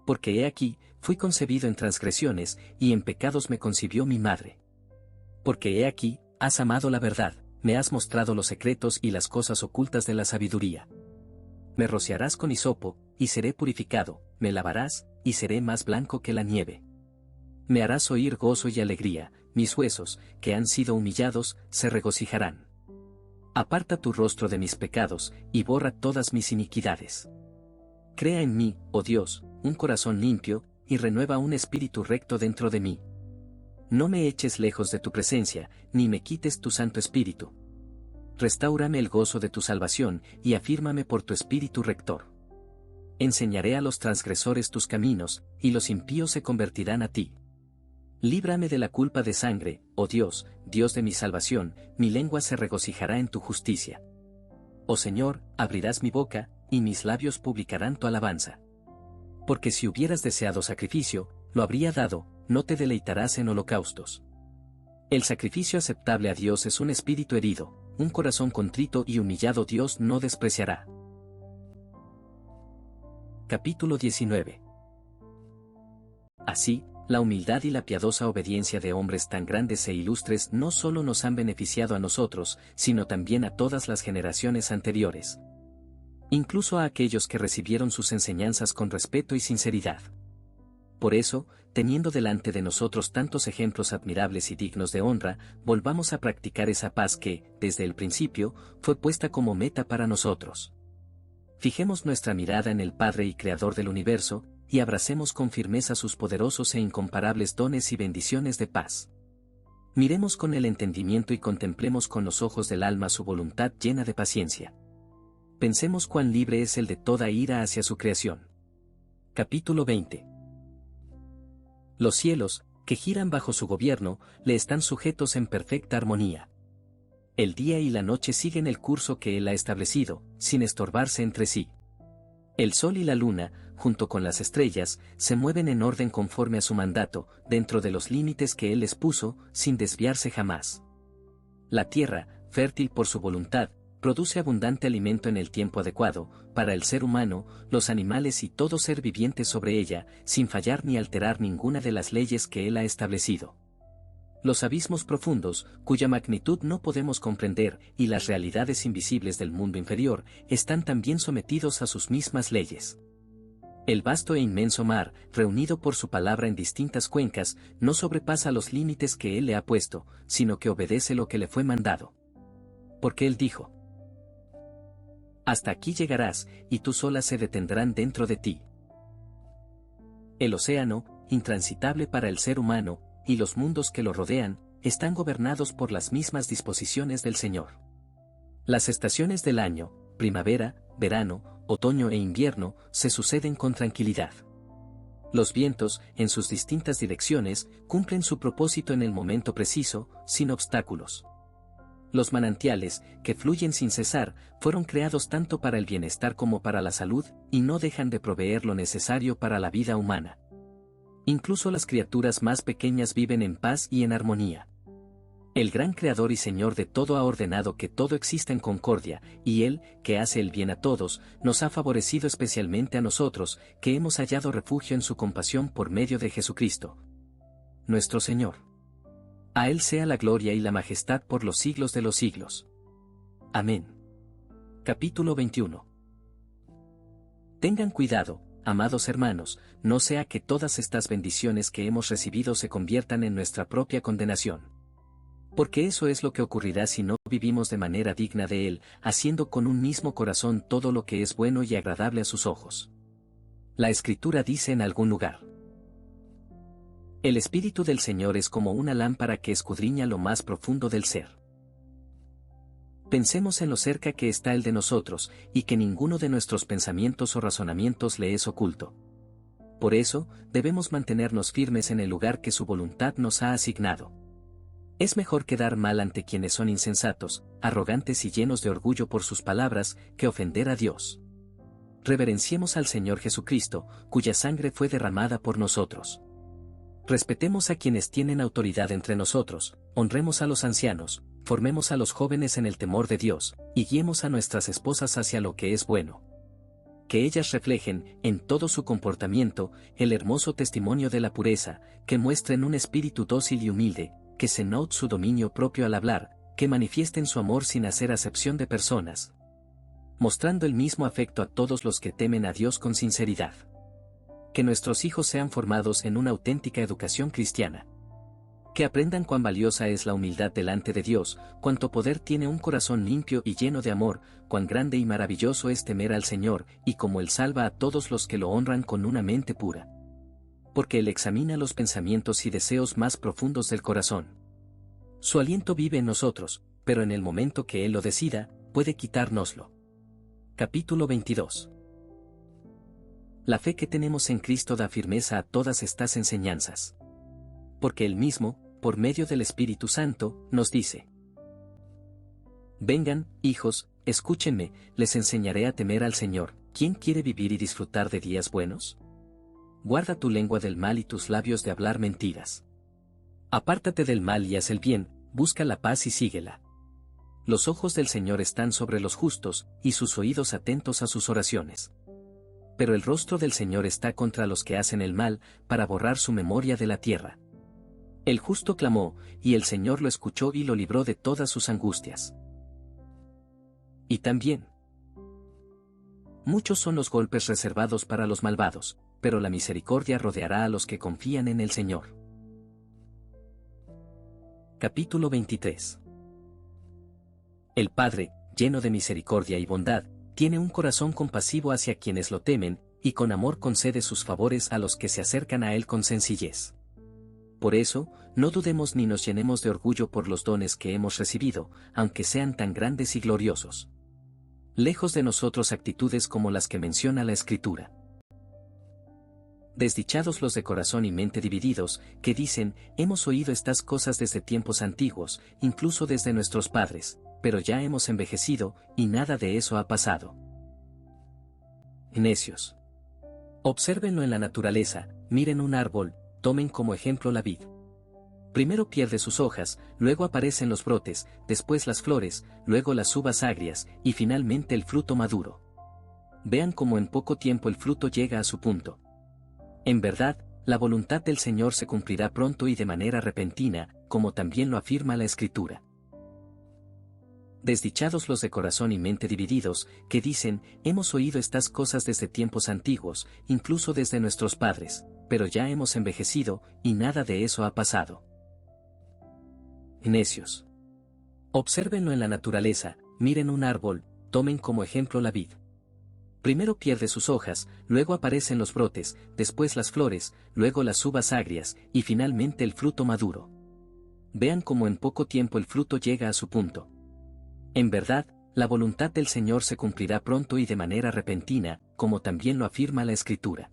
Speaker 2: Porque he aquí, fui concebido en transgresiones, y en pecados me concibió mi madre. Porque he aquí, has amado la verdad, me has mostrado los secretos y las cosas ocultas de la sabiduría. Me rociarás con hisopo, y seré purificado, me lavarás, y seré más blanco que la nieve. Me harás oír gozo y alegría, mis huesos, que han sido humillados, se regocijarán. Aparta tu rostro de mis pecados, y borra todas mis iniquidades. Crea en mí, oh Dios, un corazón limpio, y renueva un espíritu recto dentro de mí. No me eches lejos de tu presencia, ni me quites tu Santo Espíritu. Restáurame el gozo de tu salvación, y afírmame por tu Espíritu rector. Enseñaré a los transgresores tus caminos, y los impíos se convertirán a ti. Líbrame de la culpa de sangre, oh Dios, Dios de mi salvación, mi lengua se regocijará en tu justicia. Oh Señor, abrirás mi boca, y mis labios publicarán tu alabanza. Porque si hubieras deseado sacrificio, lo habría dado, no te deleitarás en holocaustos. El sacrificio aceptable a Dios es un espíritu herido, un corazón contrito y humillado Dios no despreciará. Capítulo 19. Así, la humildad y la piadosa obediencia de hombres tan grandes e ilustres no solo nos han beneficiado a nosotros, sino también a todas las generaciones anteriores. Incluso a aquellos que recibieron sus enseñanzas con respeto y sinceridad. Por eso, teniendo delante de nosotros tantos ejemplos admirables y dignos de honra, volvamos a practicar esa paz que, desde el principio, fue puesta como meta para nosotros. Fijemos nuestra mirada en el Padre y Creador del universo, y abracemos con firmeza sus poderosos e incomparables dones y bendiciones de paz. Miremos con el entendimiento y contemplemos con los ojos del alma su voluntad llena de paciencia. Pensemos cuán libre es el de toda ira hacia su creación. Capítulo 20. Los cielos, que giran bajo su gobierno, le están sujetos en perfecta armonía. El día y la noche siguen el curso que él ha establecido, sin estorbarse entre sí. El sol y la luna, junto con las estrellas, se mueven en orden conforme a su mandato, dentro de los límites que él les puso, sin desviarse jamás. La tierra, fértil por su voluntad, produce abundante alimento en el tiempo adecuado, para el ser humano, los animales y todo ser viviente sobre ella, sin fallar ni alterar ninguna de las leyes que él ha establecido. Los abismos profundos, cuya magnitud no podemos comprender, y las realidades invisibles del mundo inferior, están también sometidos a sus mismas leyes. El vasto e inmenso mar, reunido por su palabra en distintas cuencas, no sobrepasa los límites que él le ha puesto, sino que obedece lo que le fue mandado. Porque él dijo: hasta aquí llegarás, y tus olas se detendrán dentro de ti. El océano, intransitable para el ser humano, y los mundos que lo rodean, están gobernados por las mismas disposiciones del Señor. Las estaciones del año, primavera, verano, otoño e invierno, se suceden con tranquilidad. Los vientos, en sus distintas direcciones, cumplen su propósito en el momento preciso, sin obstáculos. Los manantiales, que fluyen sin cesar, fueron creados tanto para el bienestar como para la salud, y no dejan de proveer lo necesario para la vida humana. Incluso las criaturas más pequeñas viven en paz y en armonía. El gran Creador y Señor de todo ha ordenado que todo exista en concordia, y Él, que hace el bien a todos, nos ha favorecido especialmente a nosotros, que hemos hallado refugio en su compasión por medio de Jesucristo, nuestro Señor. A Él sea la gloria y la majestad por los siglos de los siglos. Amén. Capítulo 21. Tengan cuidado, amados hermanos, no sea que todas estas bendiciones que hemos recibido se conviertan en nuestra propia condenación. Porque eso es lo que ocurrirá si no vivimos de manera digna de Él, haciendo con un mismo corazón todo lo que es bueno y agradable a sus ojos. La Escritura dice en algún lugar: el Espíritu del Señor es como una lámpara que escudriña lo más profundo del ser. Pensemos en lo cerca que está Él de nosotros, y que ninguno de nuestros pensamientos o razonamientos le es oculto. Por eso, debemos mantenernos firmes en el lugar que su voluntad nos ha asignado. Es mejor quedar mal ante quienes son insensatos, arrogantes y llenos de orgullo por sus palabras, que ofender a Dios. Reverenciemos al Señor Jesucristo, cuya sangre fue derramada por nosotros. Respetemos a quienes tienen autoridad entre nosotros, honremos a los ancianos, formemos a los jóvenes en el temor de Dios, y guiemos a nuestras esposas hacia lo que es bueno. Que ellas reflejen, en todo su comportamiento, el hermoso testimonio de la pureza, que muestren un espíritu dócil y humilde, que se note su dominio propio al hablar, que manifiesten su amor sin hacer acepción de personas, mostrando el mismo afecto a todos los que temen a Dios con sinceridad. Que nuestros hijos sean formados en una auténtica educación cristiana. Que aprendan cuán valiosa es la humildad delante de Dios, cuánto poder tiene un corazón limpio y lleno de amor, cuán grande y maravilloso es temer al Señor, y cómo Él salva a todos los que lo honran con una mente pura. Porque Él examina los pensamientos y deseos más profundos del corazón. Su aliento vive en nosotros, pero en el momento que Él lo decida, puede quitárnoslo. Capítulo 22. La fe que tenemos en Cristo da firmeza a todas estas enseñanzas. Porque Él mismo, por medio del Espíritu Santo, nos dice: vengan, hijos, escúchenme, les enseñaré a temer al Señor. ¿Quién quiere vivir y disfrutar de días buenos? Guarda tu lengua del mal y tus labios de hablar mentiras. Apártate del mal y haz el bien, busca la paz y síguela. Los ojos del Señor están sobre los justos, y sus oídos atentos a sus oraciones. Pero el rostro del Señor está contra los que hacen el mal, para borrar su memoria de la tierra. El justo clamó, y el Señor lo escuchó y lo libró de todas sus angustias. Y también: muchos son los golpes reservados para los malvados, pero la misericordia rodeará a los que confían en el Señor. Capítulo 23. El Padre, lleno de misericordia y bondad, tiene un corazón compasivo hacia quienes lo temen, y con amor concede sus favores a los que se acercan a Él con sencillez. Por eso, no dudemos ni nos llenemos de orgullo por los dones que hemos recibido, aunque sean tan grandes y gloriosos. Lejos de nosotros actitudes como las que menciona la Escritura. Desdichados los de corazón y mente divididos, que dicen, hemos oído estas cosas desde tiempos antiguos, incluso desde nuestros padres, pero ya hemos envejecido, y nada de eso ha pasado. Necios. Obsérvenlo en la naturaleza, miren un árbol, tomen como ejemplo la vid. Primero pierde sus hojas, luego aparecen los brotes, después las flores, luego las uvas agrias, y finalmente el fruto maduro. Vean cómo en poco tiempo el fruto llega a su punto. En verdad, la voluntad del Señor se cumplirá pronto y de manera repentina, como también lo afirma la Escritura. Desdichados los de corazón y mente divididos, que dicen, hemos oído estas cosas desde tiempos antiguos, incluso desde nuestros padres, pero ya hemos envejecido, y nada de eso ha pasado. Necios. Obsérvenlo en la naturaleza, miren un árbol, tomen como ejemplo la vid. Primero pierde sus hojas, luego aparecen los brotes, después las flores, luego las uvas agrias, y finalmente el fruto maduro. Vean cómo en poco tiempo el fruto llega a su punto. En verdad, la voluntad del Señor se cumplirá pronto y de manera repentina, como también lo afirma la Escritura.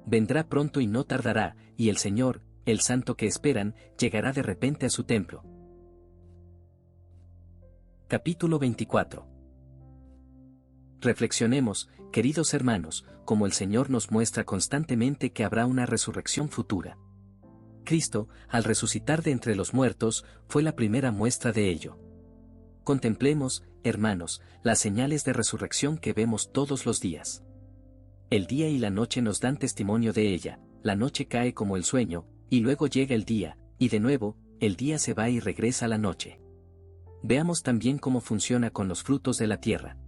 Speaker 2: Vendrá pronto y no tardará, y el Señor, el Santo que esperan, llegará de repente a su templo. Capítulo 24. Reflexionemos, queridos hermanos, como el Señor nos muestra constantemente que habrá una resurrección futura. Cristo, al resucitar de entre los muertos, fue la primera muestra de ello. Contemplemos, hermanos, las señales de resurrección que vemos todos los días. El día y la noche nos dan testimonio de ella, la noche cae como el sueño, y luego llega el día, y de nuevo, el día se va y regresa la noche. Veamos también cómo funciona con los frutos de la tierra.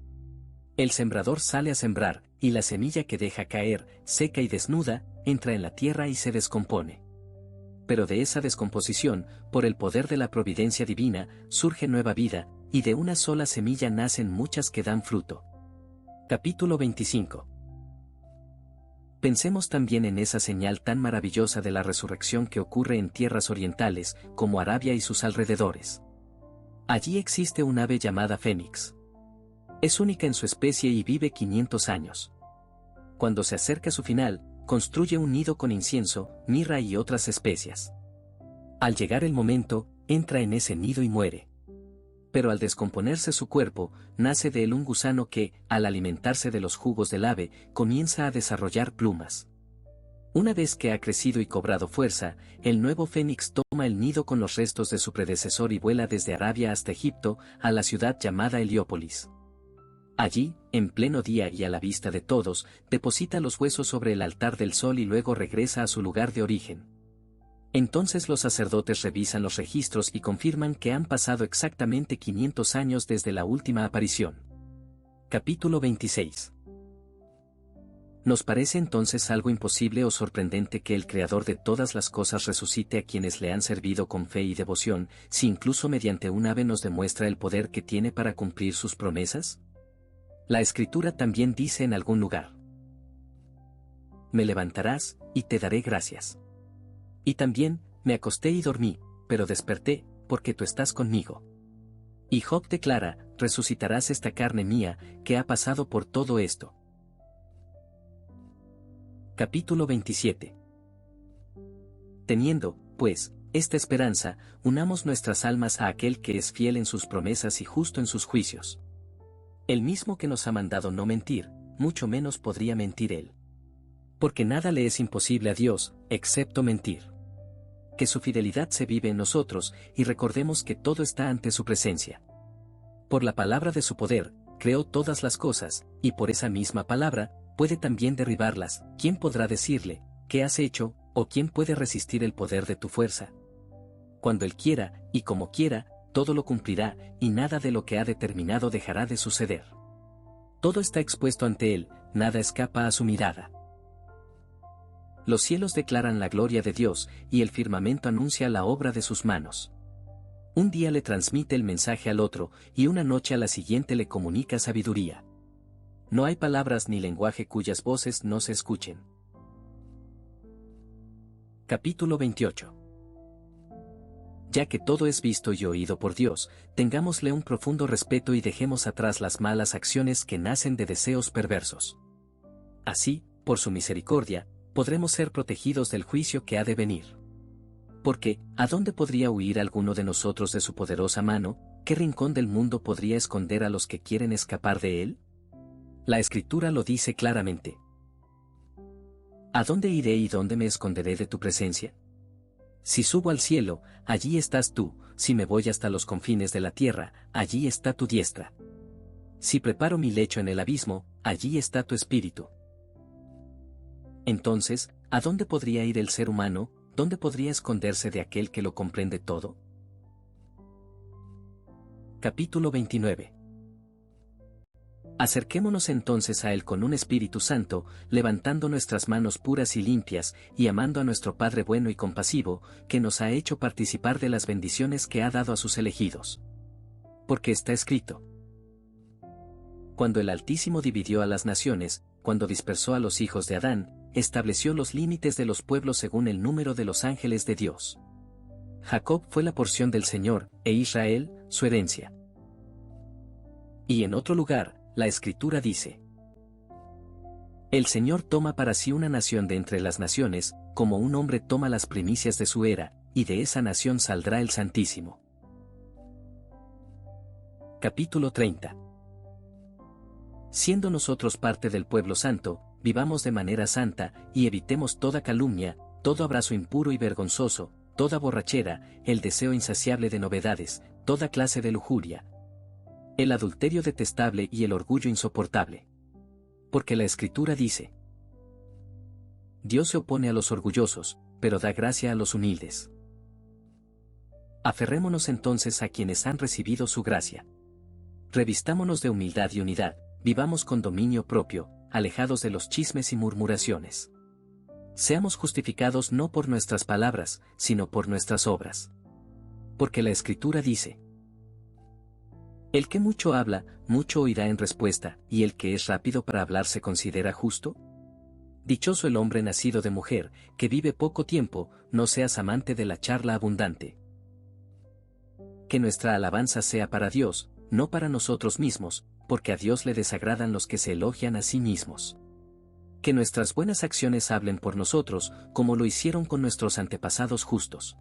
Speaker 2: El sembrador sale a sembrar, y la semilla que deja caer, seca y desnuda, entra en la tierra y se descompone. Pero de esa descomposición, por el poder de la providencia divina, surge nueva vida, y de una sola semilla nacen muchas que dan fruto. Capítulo 25. Pensemos también en esa señal tan maravillosa de la resurrección que ocurre en tierras orientales, como Arabia y sus alrededores. Allí existe un ave llamada fénix. Es única en su especie y vive 500 años. Cuando se acerca su final, construye un nido con incienso, mirra y otras especias. Al llegar el momento, entra en ese nido y muere. Pero al descomponerse su cuerpo, nace de él un gusano que, al alimentarse de los jugos del ave, comienza a desarrollar plumas. Una vez que ha crecido y cobrado fuerza, el nuevo fénix toma el nido con los restos de su predecesor y vuela desde Arabia hasta Egipto, a la ciudad llamada Heliópolis. Allí, en pleno día y a la vista de todos, deposita los huesos sobre el altar del sol y luego regresa a su lugar de origen. Entonces los sacerdotes revisan los registros y confirman que han pasado exactamente 500 años desde la última aparición. Capítulo 26. ¿Nos parece entonces algo imposible o sorprendente que el Creador de todas las cosas resucite a quienes le han servido con fe y devoción, si incluso mediante un ave nos demuestra el poder que tiene para cumplir sus promesas? La Escritura también dice en algún lugar: me levantarás, y te daré gracias. Y también, me acosté y dormí, pero desperté, porque tú estás conmigo. Y Job declara: resucitarás esta carne mía, que ha pasado por todo esto. Capítulo 27. Teniendo, pues, esta esperanza, unamos nuestras almas a aquel que es fiel en sus promesas y justo en sus juicios. El mismo que nos ha mandado no mentir, mucho menos podría mentir él. Porque nada le es imposible a Dios, excepto mentir. Que su fidelidad se vive en nosotros, y recordemos que todo está ante su presencia. Por la palabra de su poder, creó todas las cosas, y por esa misma palabra, puede también derribarlas. ¿Quién podrá decirle, qué has hecho, o quién puede resistir el poder de tu fuerza? Cuando él quiera, y como quiera, todo lo cumplirá, y nada de lo que ha determinado dejará de suceder. Todo está expuesto ante él, nada escapa a su mirada. Los cielos declaran la gloria de Dios, y el firmamento anuncia la obra de sus manos. Un día le transmite el mensaje al otro, y una noche a la siguiente le comunica sabiduría. No hay palabras ni lenguaje cuyas voces no se escuchen. Capítulo 28. Ya que todo es visto y oído por Dios, tengámosle un profundo respeto y dejemos atrás las malas acciones que nacen de deseos perversos. Así, por su misericordia, podremos ser protegidos del juicio que ha de venir. Porque, ¿a dónde podría huir alguno de nosotros de su poderosa mano? ¿Qué rincón del mundo podría esconder a los que quieren escapar de él? La Escritura lo dice claramente. ¿A dónde iré y dónde me esconderé de tu presencia? Si subo al cielo, allí estás tú; si me voy hasta los confines de la tierra, allí está tu diestra. Si preparo mi lecho en el abismo, allí está tu espíritu. Entonces, ¿a dónde podría ir el ser humano? ¿Dónde podría esconderse de aquel que lo comprende todo? Capítulo 29. Acerquémonos entonces a Él con un Espíritu Santo, levantando nuestras manos puras y limpias, y amando a nuestro Padre bueno y compasivo, que nos ha hecho participar de las bendiciones que ha dado a sus elegidos. Porque está escrito: cuando el Altísimo dividió a las naciones, cuando dispersó a los hijos de Adán, estableció los límites de los pueblos según el número de los ángeles de Dios. Jacob fue la porción del Señor, e Israel, su herencia. Y en otro lugar, la Escritura dice: el Señor toma para sí una nación de entre las naciones, como un hombre toma las primicias de su era, y de esa nación saldrá el Santísimo. Capítulo 30. Siendo nosotros parte del pueblo santo, vivamos de manera santa, y evitemos toda calumnia, todo abrazo impuro y vergonzoso, toda borrachera, el deseo insaciable de novedades, toda clase de lujuria, el adulterio detestable y el orgullo insoportable. Porque la Escritura dice: Dios se opone a los orgullosos, pero da gracia a los humildes. Aferrémonos entonces a quienes han recibido su gracia. Revistámonos de humildad y unidad, vivamos con dominio propio, alejados de los chismes y murmuraciones. Seamos justificados no por nuestras palabras, sino por nuestras obras. Porque la Escritura dice: el que mucho habla, mucho oirá en respuesta, y el que es rápido para hablar se considera justo. Dichoso el hombre nacido de mujer, que vive poco tiempo, no seas amante de la charla abundante. Que nuestra alabanza sea para Dios, no para nosotros mismos, porque a Dios le desagradan los que se elogian a sí mismos. Que nuestras buenas acciones hablen por nosotros, como lo hicieron con nuestros antepasados justos.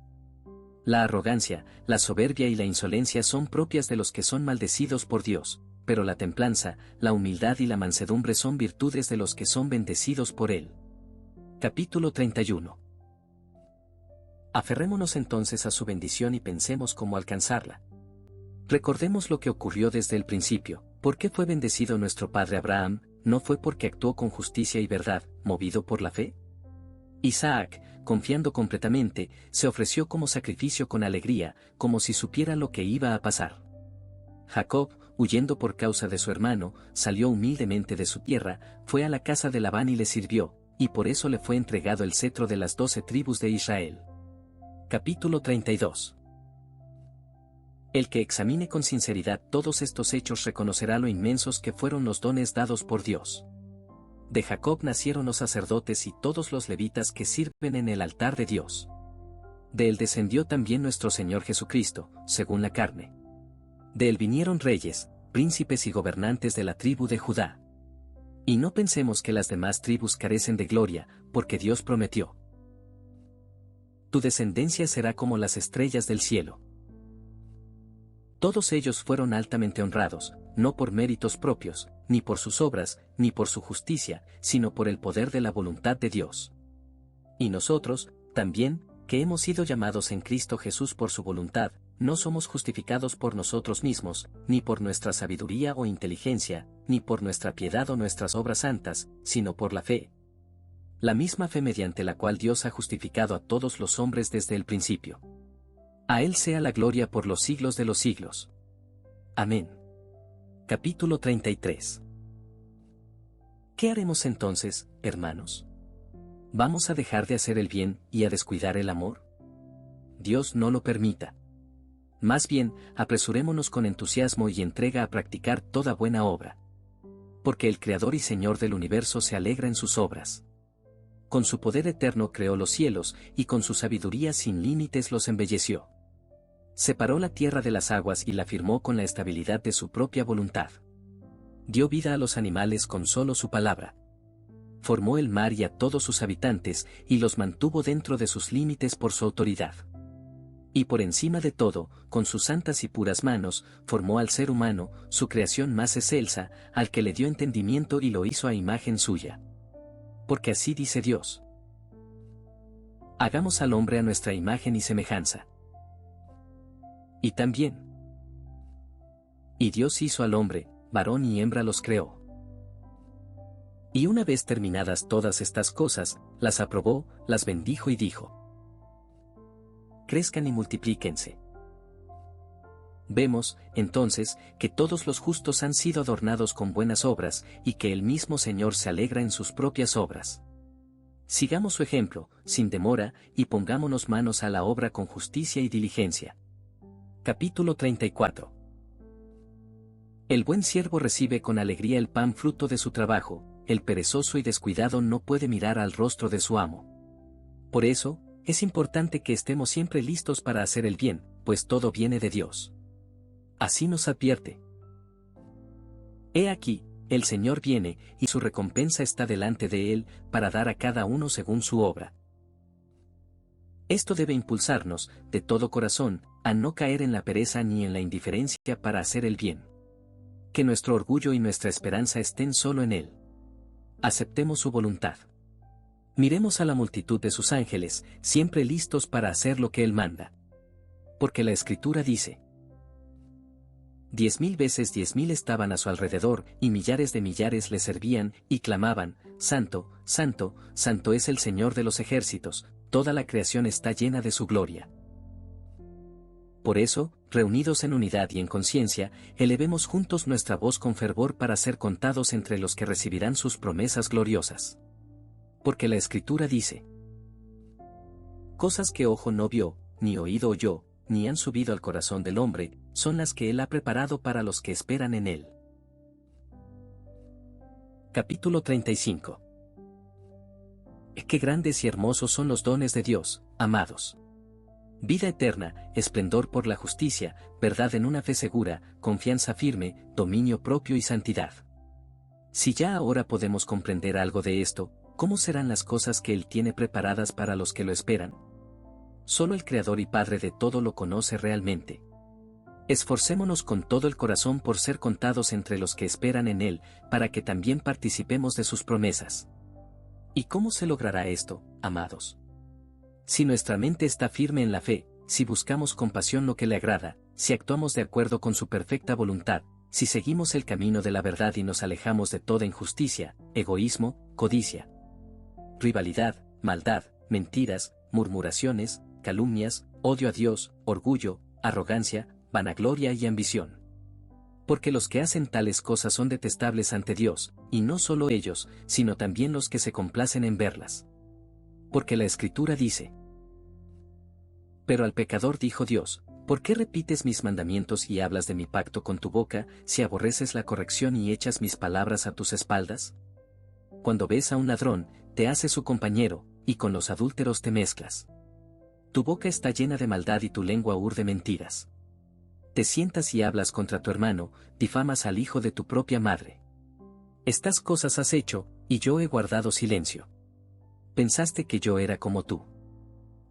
Speaker 2: La arrogancia, la soberbia y la insolencia son propias de los que son maldecidos por Dios, pero la templanza, la humildad y la mansedumbre son virtudes de los que son bendecidos por Él. Capítulo 31. Aferrémonos entonces a su bendición y pensemos cómo alcanzarla. Recordemos lo que ocurrió desde el principio. ¿Por qué fue bendecido nuestro padre Abraham? ¿No fue porque actuó con justicia y verdad, movido por la fe? Isaac, confiando completamente, se ofreció como sacrificio con alegría, como si supiera lo que iba a pasar. Jacob, huyendo por causa de su hermano, salió humildemente de su tierra, fue a la casa de Labán y le sirvió, y por eso le fue entregado el cetro de las 12 tribus de Israel. Capítulo 32. El que examine con sinceridad todos estos hechos reconocerá lo inmensos que fueron los dones dados por Dios. De Jacob nacieron los sacerdotes y todos los levitas que sirven en el altar de Dios. De él descendió también nuestro Señor Jesucristo, según la carne. De él vinieron reyes, príncipes y gobernantes de la tribu de Judá. Y no pensemos que las demás tribus carecen de gloria, porque Dios prometió: tu descendencia será como las estrellas del cielo. Todos ellos fueron altamente honrados, no por méritos propios, ni por sus obras, ni por su justicia, sino por el poder de la voluntad de Dios. Y nosotros, también, que hemos sido llamados en Cristo Jesús por su voluntad, no somos justificados por nosotros mismos, ni por nuestra sabiduría o inteligencia, ni por nuestra piedad o nuestras obras santas, sino por la fe. La misma fe mediante la cual Dios ha justificado a todos los hombres desde el principio. A Él sea la gloria por los siglos de los siglos. Amén. Capítulo 33. ¿Qué haremos entonces, hermanos? ¿Vamos a dejar de hacer el bien y a descuidar el amor? Dios no lo permita. Más bien, apresurémonos con entusiasmo y entrega a practicar toda buena obra. Porque el Creador y Señor del universo se alegra en sus obras. Con su poder eterno creó los cielos, y con su sabiduría sin límites los embelleció. Separó la tierra de las aguas y la firmó con la estabilidad de su propia voluntad. Dio vida a los animales con solo su palabra. Formó el mar y a todos sus habitantes, y los mantuvo dentro de sus límites por su autoridad. Y por encima de todo, con sus santas y puras manos, formó al ser humano, su creación más excelsa, al que le dio entendimiento y lo hizo a imagen suya. Porque así dice Dios: hagamos al hombre a nuestra imagen y semejanza. Y también, y Dios hizo al hombre, varón y hembra los creó. Y una vez terminadas todas estas cosas, las aprobó, las bendijo y dijo: crezcan y multiplíquense. Vemos, entonces, que todos los justos han sido adornados con buenas obras, y que el mismo Señor se alegra en sus propias obras. Sigamos su ejemplo, sin demora, y pongámonos manos a la obra con justicia y diligencia. Capítulo 34. El buen siervo recibe con alegría el pan fruto de su trabajo, el perezoso y descuidado no puede mirar al rostro de su amo. Por eso, es importante que estemos siempre listos para hacer el bien, pues todo viene de Dios. Así nos advierte: he aquí, el Señor viene, y su recompensa está delante de él, para dar a cada uno según su obra. Esto debe impulsarnos, de todo corazón, a no caer en la pereza ni en la indiferencia para hacer el bien. Que nuestro orgullo y nuestra esperanza estén solo en Él. Aceptemos su voluntad. Miremos a la multitud de sus ángeles, siempre listos para hacer lo que Él manda. Porque la Escritura dice: 10.000 veces 10.000 estaban a su alrededor, y millares de millares le servían, y clamaban: Santo, Santo, Santo es el Señor de los ejércitos, toda la creación está llena de su gloria. Por eso, reunidos en unidad y en conciencia, elevemos juntos nuestra voz con fervor para ser contados entre los que recibirán sus promesas gloriosas. Porque la Escritura dice: cosas que ojo no vio, ni oído oyó, ni han subido al corazón del hombre, son las que Él ha preparado para los que esperan en Él. Capítulo 35. Qué grandes y hermosos son los dones de Dios, amados. Vida eterna, esplendor por la justicia, verdad en una fe segura, confianza firme, dominio propio y santidad. Si ya ahora podemos comprender algo de esto, ¿cómo serán las cosas que Él tiene preparadas para los que lo esperan? Solo el Creador y Padre de todo lo conoce realmente. Esforcémonos con todo el corazón por ser contados entre los que esperan en Él, para que también participemos de sus promesas. ¿Y cómo se logrará esto, amados? Si nuestra mente está firme en la fe, si buscamos con pasión lo que le agrada, si actuamos de acuerdo con su perfecta voluntad, si seguimos el camino de la verdad y nos alejamos de toda injusticia, egoísmo, codicia, rivalidad, maldad, mentiras, murmuraciones, calumnias, odio a Dios, orgullo, arrogancia, vanagloria y ambición. Porque los que hacen tales cosas son detestables ante Dios, y no solo ellos, sino también los que se complacen en verlas. Porque la Escritura dice: pero al pecador dijo Dios: ¿por qué repites mis mandamientos y hablas de mi pacto con tu boca, si aborreces la corrección y echas mis palabras a tus espaldas? Cuando ves a un ladrón, te haces su compañero, y con los adúlteros te mezclas. Tu boca está llena de maldad y tu lengua urde mentiras. Te sientas y hablas contra tu hermano, difamas al hijo de tu propia madre. Estas cosas has hecho, y yo he guardado silencio. Pensaste que yo era como tú.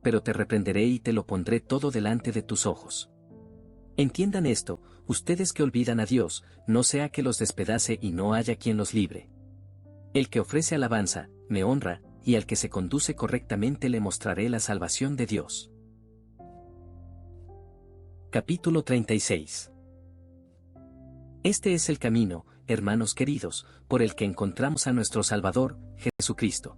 Speaker 2: Pero te reprenderé y te lo pondré todo delante de tus ojos. Entiendan esto, ustedes que olvidan a Dios, no sea que los despedace y no haya quien los libre. El que ofrece alabanza, me honra, y al que se conduce correctamente le mostraré la salvación de Dios. Capítulo 36. Este es el camino, hermanos queridos, por el que encontramos a nuestro Salvador, Jesucristo.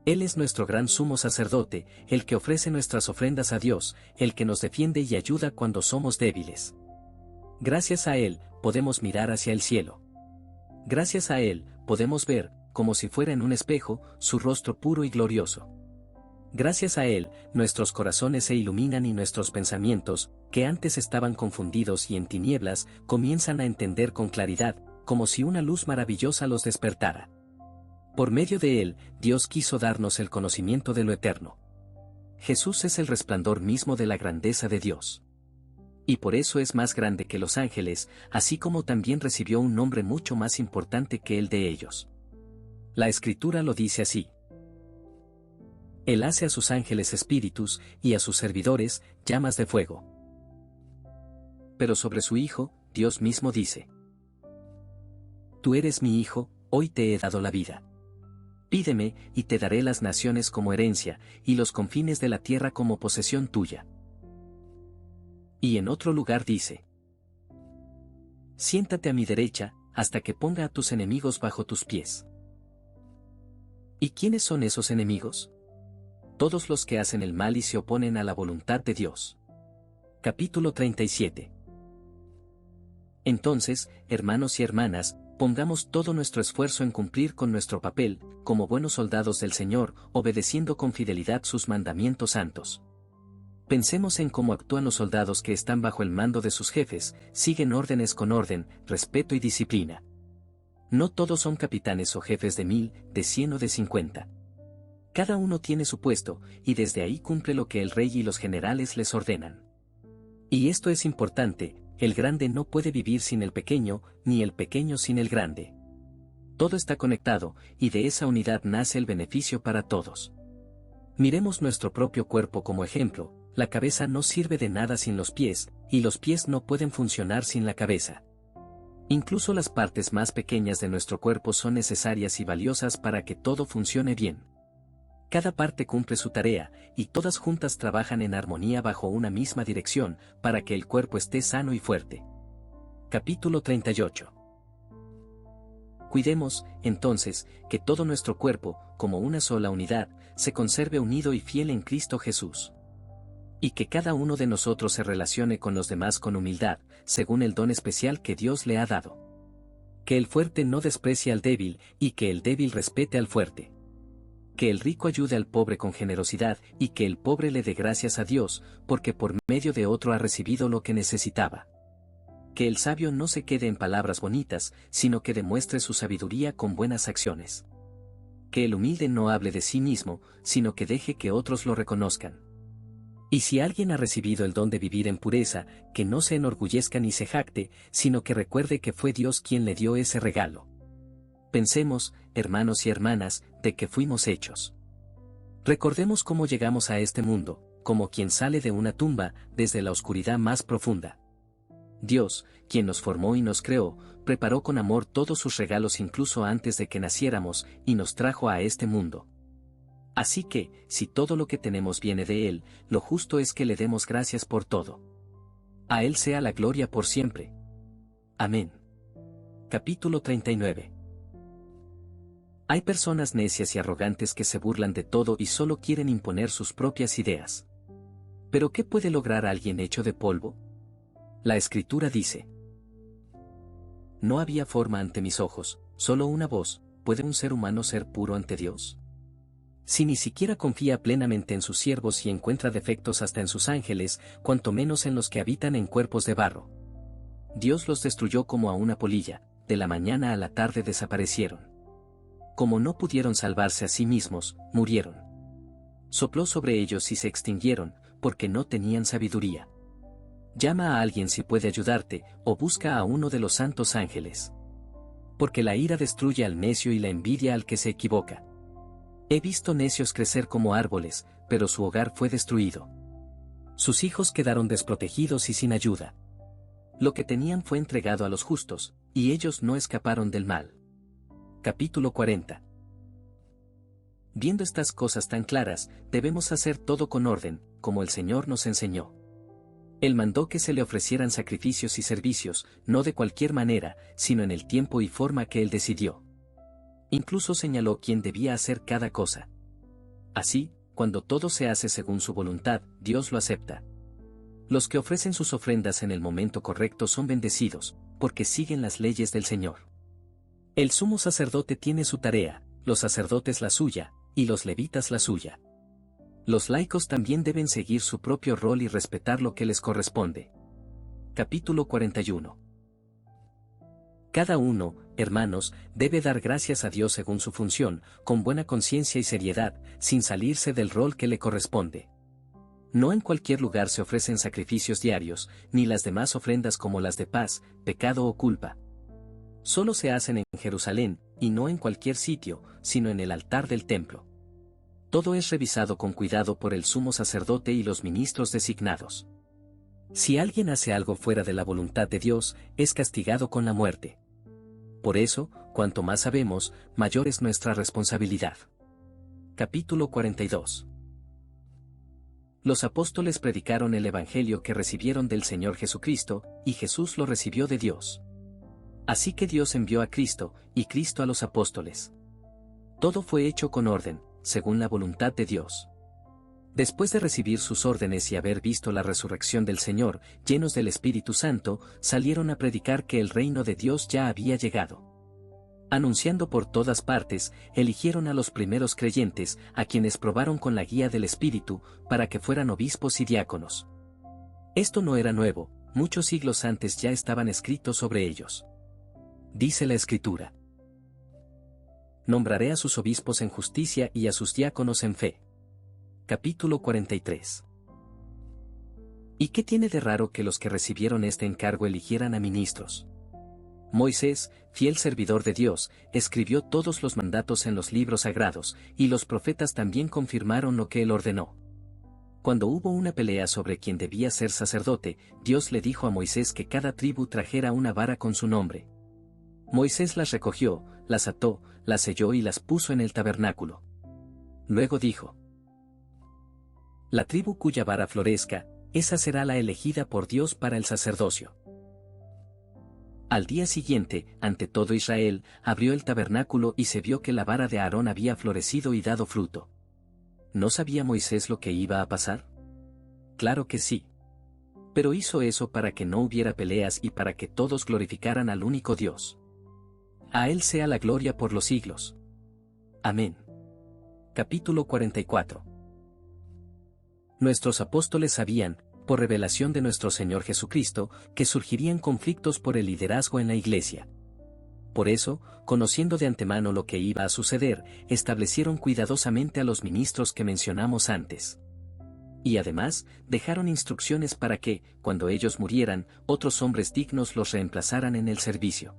Speaker 2: Él es nuestro gran sumo sacerdote, el que ofrece nuestras ofrendas a Dios, el que nos defiende y ayuda cuando somos débiles. Gracias a Él, podemos mirar hacia el cielo. Gracias a Él, podemos ver, como si fuera en un espejo, su rostro puro y glorioso. Gracias a Él, nuestros corazones se iluminan y nuestros pensamientos, que antes estaban confundidos y en tinieblas, comienzan a entender con claridad, como si una luz maravillosa los despertara. Por medio de él, Dios quiso darnos el conocimiento de lo eterno. Jesús es el resplandor mismo de la grandeza de Dios. Y por eso es más grande que los ángeles, así como también recibió un nombre mucho más importante que el de ellos. La Escritura lo dice así. Él hace a sus ángeles espíritus, y a sus servidores, llamas de fuego. Pero sobre su Hijo, Dios mismo dice: Tú eres mi Hijo, hoy te he dado la vida. Pídeme, y te daré las naciones como herencia, y los confines de la tierra como posesión tuya. Y en otro lugar dice: Siéntate a mi derecha, hasta que ponga a tus enemigos bajo tus pies. ¿Y quiénes son esos enemigos? Todos los que hacen el mal y se oponen a la voluntad de Dios. Capítulo 37. Entonces, hermanos y hermanas, pongamos todo nuestro esfuerzo en cumplir con nuestro papel, como buenos soldados del Señor, obedeciendo con fidelidad sus mandamientos santos. Pensemos en cómo actúan los soldados que están bajo el mando de sus jefes, siguen órdenes con orden, respeto y disciplina. No todos son capitanes o jefes de 1000, de 100 o de 50. Cada uno tiene su puesto, y desde ahí cumple lo que el rey y los generales les ordenan. Y esto es importante: el grande no puede vivir sin el pequeño, ni el pequeño sin el grande. Todo está conectado, y de esa unidad nace el beneficio para todos. Miremos nuestro propio cuerpo como ejemplo: la cabeza no sirve de nada sin los pies, y los pies no pueden funcionar sin la cabeza. Incluso las partes más pequeñas de nuestro cuerpo son necesarias y valiosas para que todo funcione bien. Cada parte cumple su tarea, y todas juntas trabajan en armonía bajo una misma dirección, para que el cuerpo esté sano y fuerte. Capítulo 38. Cuidemos, entonces, que todo nuestro cuerpo, como una sola unidad, se conserve unido y fiel en Cristo Jesús. Y que cada uno de nosotros se relacione con los demás con humildad, según el don especial que Dios le ha dado. Que el fuerte no desprecie al débil, y que el débil respete al fuerte. Que el rico ayude al pobre con generosidad, y que el pobre le dé gracias a Dios, porque por medio de otro ha recibido lo que necesitaba. Que el sabio no se quede en palabras bonitas, sino que demuestre su sabiduría con buenas acciones. Que el humilde no hable de sí mismo, sino que deje que otros lo reconozcan. Y si alguien ha recibido el don de vivir en pureza, que no se enorgullezca ni se jacte, sino que recuerde que fue Dios quien le dio ese regalo. Pensemos, hermanos y hermanas, de que fuimos hechos. Recordemos cómo llegamos a este mundo, como quien sale de una tumba, desde la oscuridad más profunda. Dios, quien nos formó y nos creó, preparó con amor todos sus regalos incluso antes de que naciéramos, y nos trajo a este mundo. Así que, si todo lo que tenemos viene de Él, lo justo es que le demos gracias por todo. A Él sea la gloria por siempre. Amén. Capítulo 39. Hay personas necias y arrogantes que se burlan de todo y solo quieren imponer sus propias ideas. ¿Pero qué puede lograr alguien hecho de polvo? La Escritura dice: No había forma ante mis ojos, solo una voz. ¿Puede un ser humano ser puro ante Dios? Si ni siquiera confía plenamente en sus siervos y encuentra defectos hasta en sus ángeles, cuanto menos en los que habitan en cuerpos de barro. Dios los destruyó como a una polilla, de la mañana a la tarde desaparecieron. Como no pudieron salvarse a sí mismos, murieron. Sopló sobre ellos y se extinguieron, porque no tenían sabiduría. Llama a alguien si puede ayudarte, o busca a uno de los santos ángeles. Porque la ira destruye al necio y la envidia al que se equivoca. He visto necios crecer como árboles, pero su hogar fue destruido. Sus hijos quedaron desprotegidos y sin ayuda. Lo que tenían fue entregado a los justos, y ellos no escaparon del mal. Capítulo 40. Viendo estas cosas tan claras, debemos hacer todo con orden, como el Señor nos enseñó. Él mandó que se le ofrecieran sacrificios y servicios, no de cualquier manera, sino en el tiempo y forma que Él decidió. Incluso señaló quién debía hacer cada cosa. Así, cuando todo se hace según su voluntad, Dios lo acepta. Los que ofrecen sus ofrendas en el momento correcto son bendecidos, porque siguen las leyes del Señor. El sumo sacerdote tiene su tarea, los sacerdotes la suya, y los levitas la suya. Los laicos también deben seguir su propio rol y respetar lo que les corresponde. Capítulo 41. Cada uno, hermanos, debe dar gracias a Dios según su función, con buena conciencia y seriedad, sin salirse del rol que le corresponde. No en cualquier lugar se ofrecen sacrificios diarios, ni las demás ofrendas como las de paz, pecado o culpa. Solo se hacen en Jerusalén, y no en cualquier sitio, sino en el altar del templo. Todo es revisado con cuidado por el sumo sacerdote y los ministros designados. Si alguien hace algo fuera de la voluntad de Dios, es castigado con la muerte. Por eso, cuanto más sabemos, mayor es nuestra responsabilidad. Capítulo 42. Los apóstoles predicaron el Evangelio que recibieron del Señor Jesucristo, y Jesús lo recibió de Dios. Así que Dios envió a Cristo, y Cristo a los apóstoles. Todo fue hecho con orden, según la voluntad de Dios. Después de recibir sus órdenes y haber visto la resurrección del Señor, llenos del Espíritu Santo, salieron a predicar que el reino de Dios ya había llegado. Anunciando por todas partes, eligieron a los primeros creyentes, a quienes probaron con la guía del Espíritu, para que fueran obispos y diáconos. Esto no era nuevo, muchos siglos antes ya estaban escritos sobre ellos. Dice la Escritura: nombraré a sus obispos en justicia y a sus diáconos en fe. Capítulo 43. ¿Y qué tiene de raro que los que recibieron este encargo eligieran a ministros? Moisés, fiel servidor de Dios, escribió todos los mandatos en los libros sagrados, y los profetas también confirmaron lo que él ordenó. Cuando hubo una pelea sobre quién debía ser sacerdote, Dios le dijo a Moisés que cada tribu trajera una vara con su nombre. Moisés las recogió, las ató, las selló y las puso en el tabernáculo. Luego dijo: la tribu cuya vara florezca, esa será la elegida por Dios para el sacerdocio. Al día siguiente, ante todo Israel, abrió el tabernáculo y se vio que la vara de Aarón había florecido y dado fruto. ¿No sabía Moisés lo que iba a pasar? Claro que sí. Pero hizo eso para que no hubiera peleas y para que todos glorificaran al único Dios. A él sea la gloria por los siglos. Amén. Capítulo 44. Nuestros apóstoles sabían, por revelación de nuestro Señor Jesucristo, que surgirían conflictos por el liderazgo en la Iglesia. Por eso, conociendo de antemano lo que iba a suceder, establecieron cuidadosamente a los ministros que mencionamos antes. Y además, dejaron instrucciones para que, cuando ellos murieran, otros hombres dignos los reemplazaran en el servicio.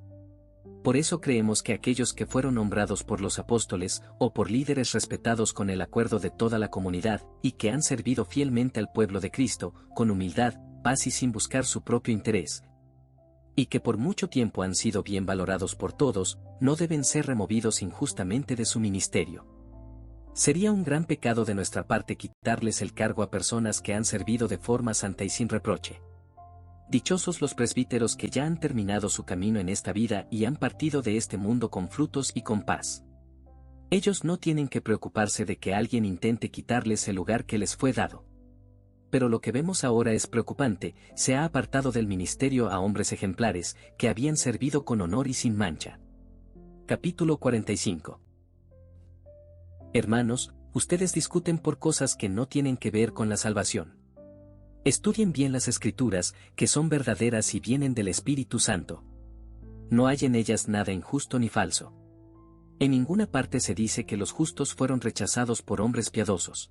Speaker 2: Por eso creemos que aquellos que fueron nombrados por los apóstoles, o por líderes respetados con el acuerdo de toda la comunidad, y que han servido fielmente al pueblo de Cristo, con humildad, paz y sin buscar su propio interés, y que por mucho tiempo han sido bien valorados por todos, no deben ser removidos injustamente de su ministerio. Sería un gran pecado de nuestra parte quitarles el cargo a personas que han servido de forma santa y sin reproche. Dichosos los presbíteros que ya han terminado su camino en esta vida y han partido de este mundo con frutos y con paz. Ellos no tienen que preocuparse de que alguien intente quitarles el lugar que les fue dado. Pero lo que vemos ahora es preocupante: se ha apartado del ministerio a hombres ejemplares, que habían servido con honor y sin mancha. Capítulo 45. Hermanos, ustedes discuten por cosas que no tienen que ver con la salvación. Estudien bien las Escrituras, que son verdaderas y vienen del Espíritu Santo. No hay en ellas nada injusto ni falso. En ninguna parte se dice que los justos fueron rechazados por hombres piadosos.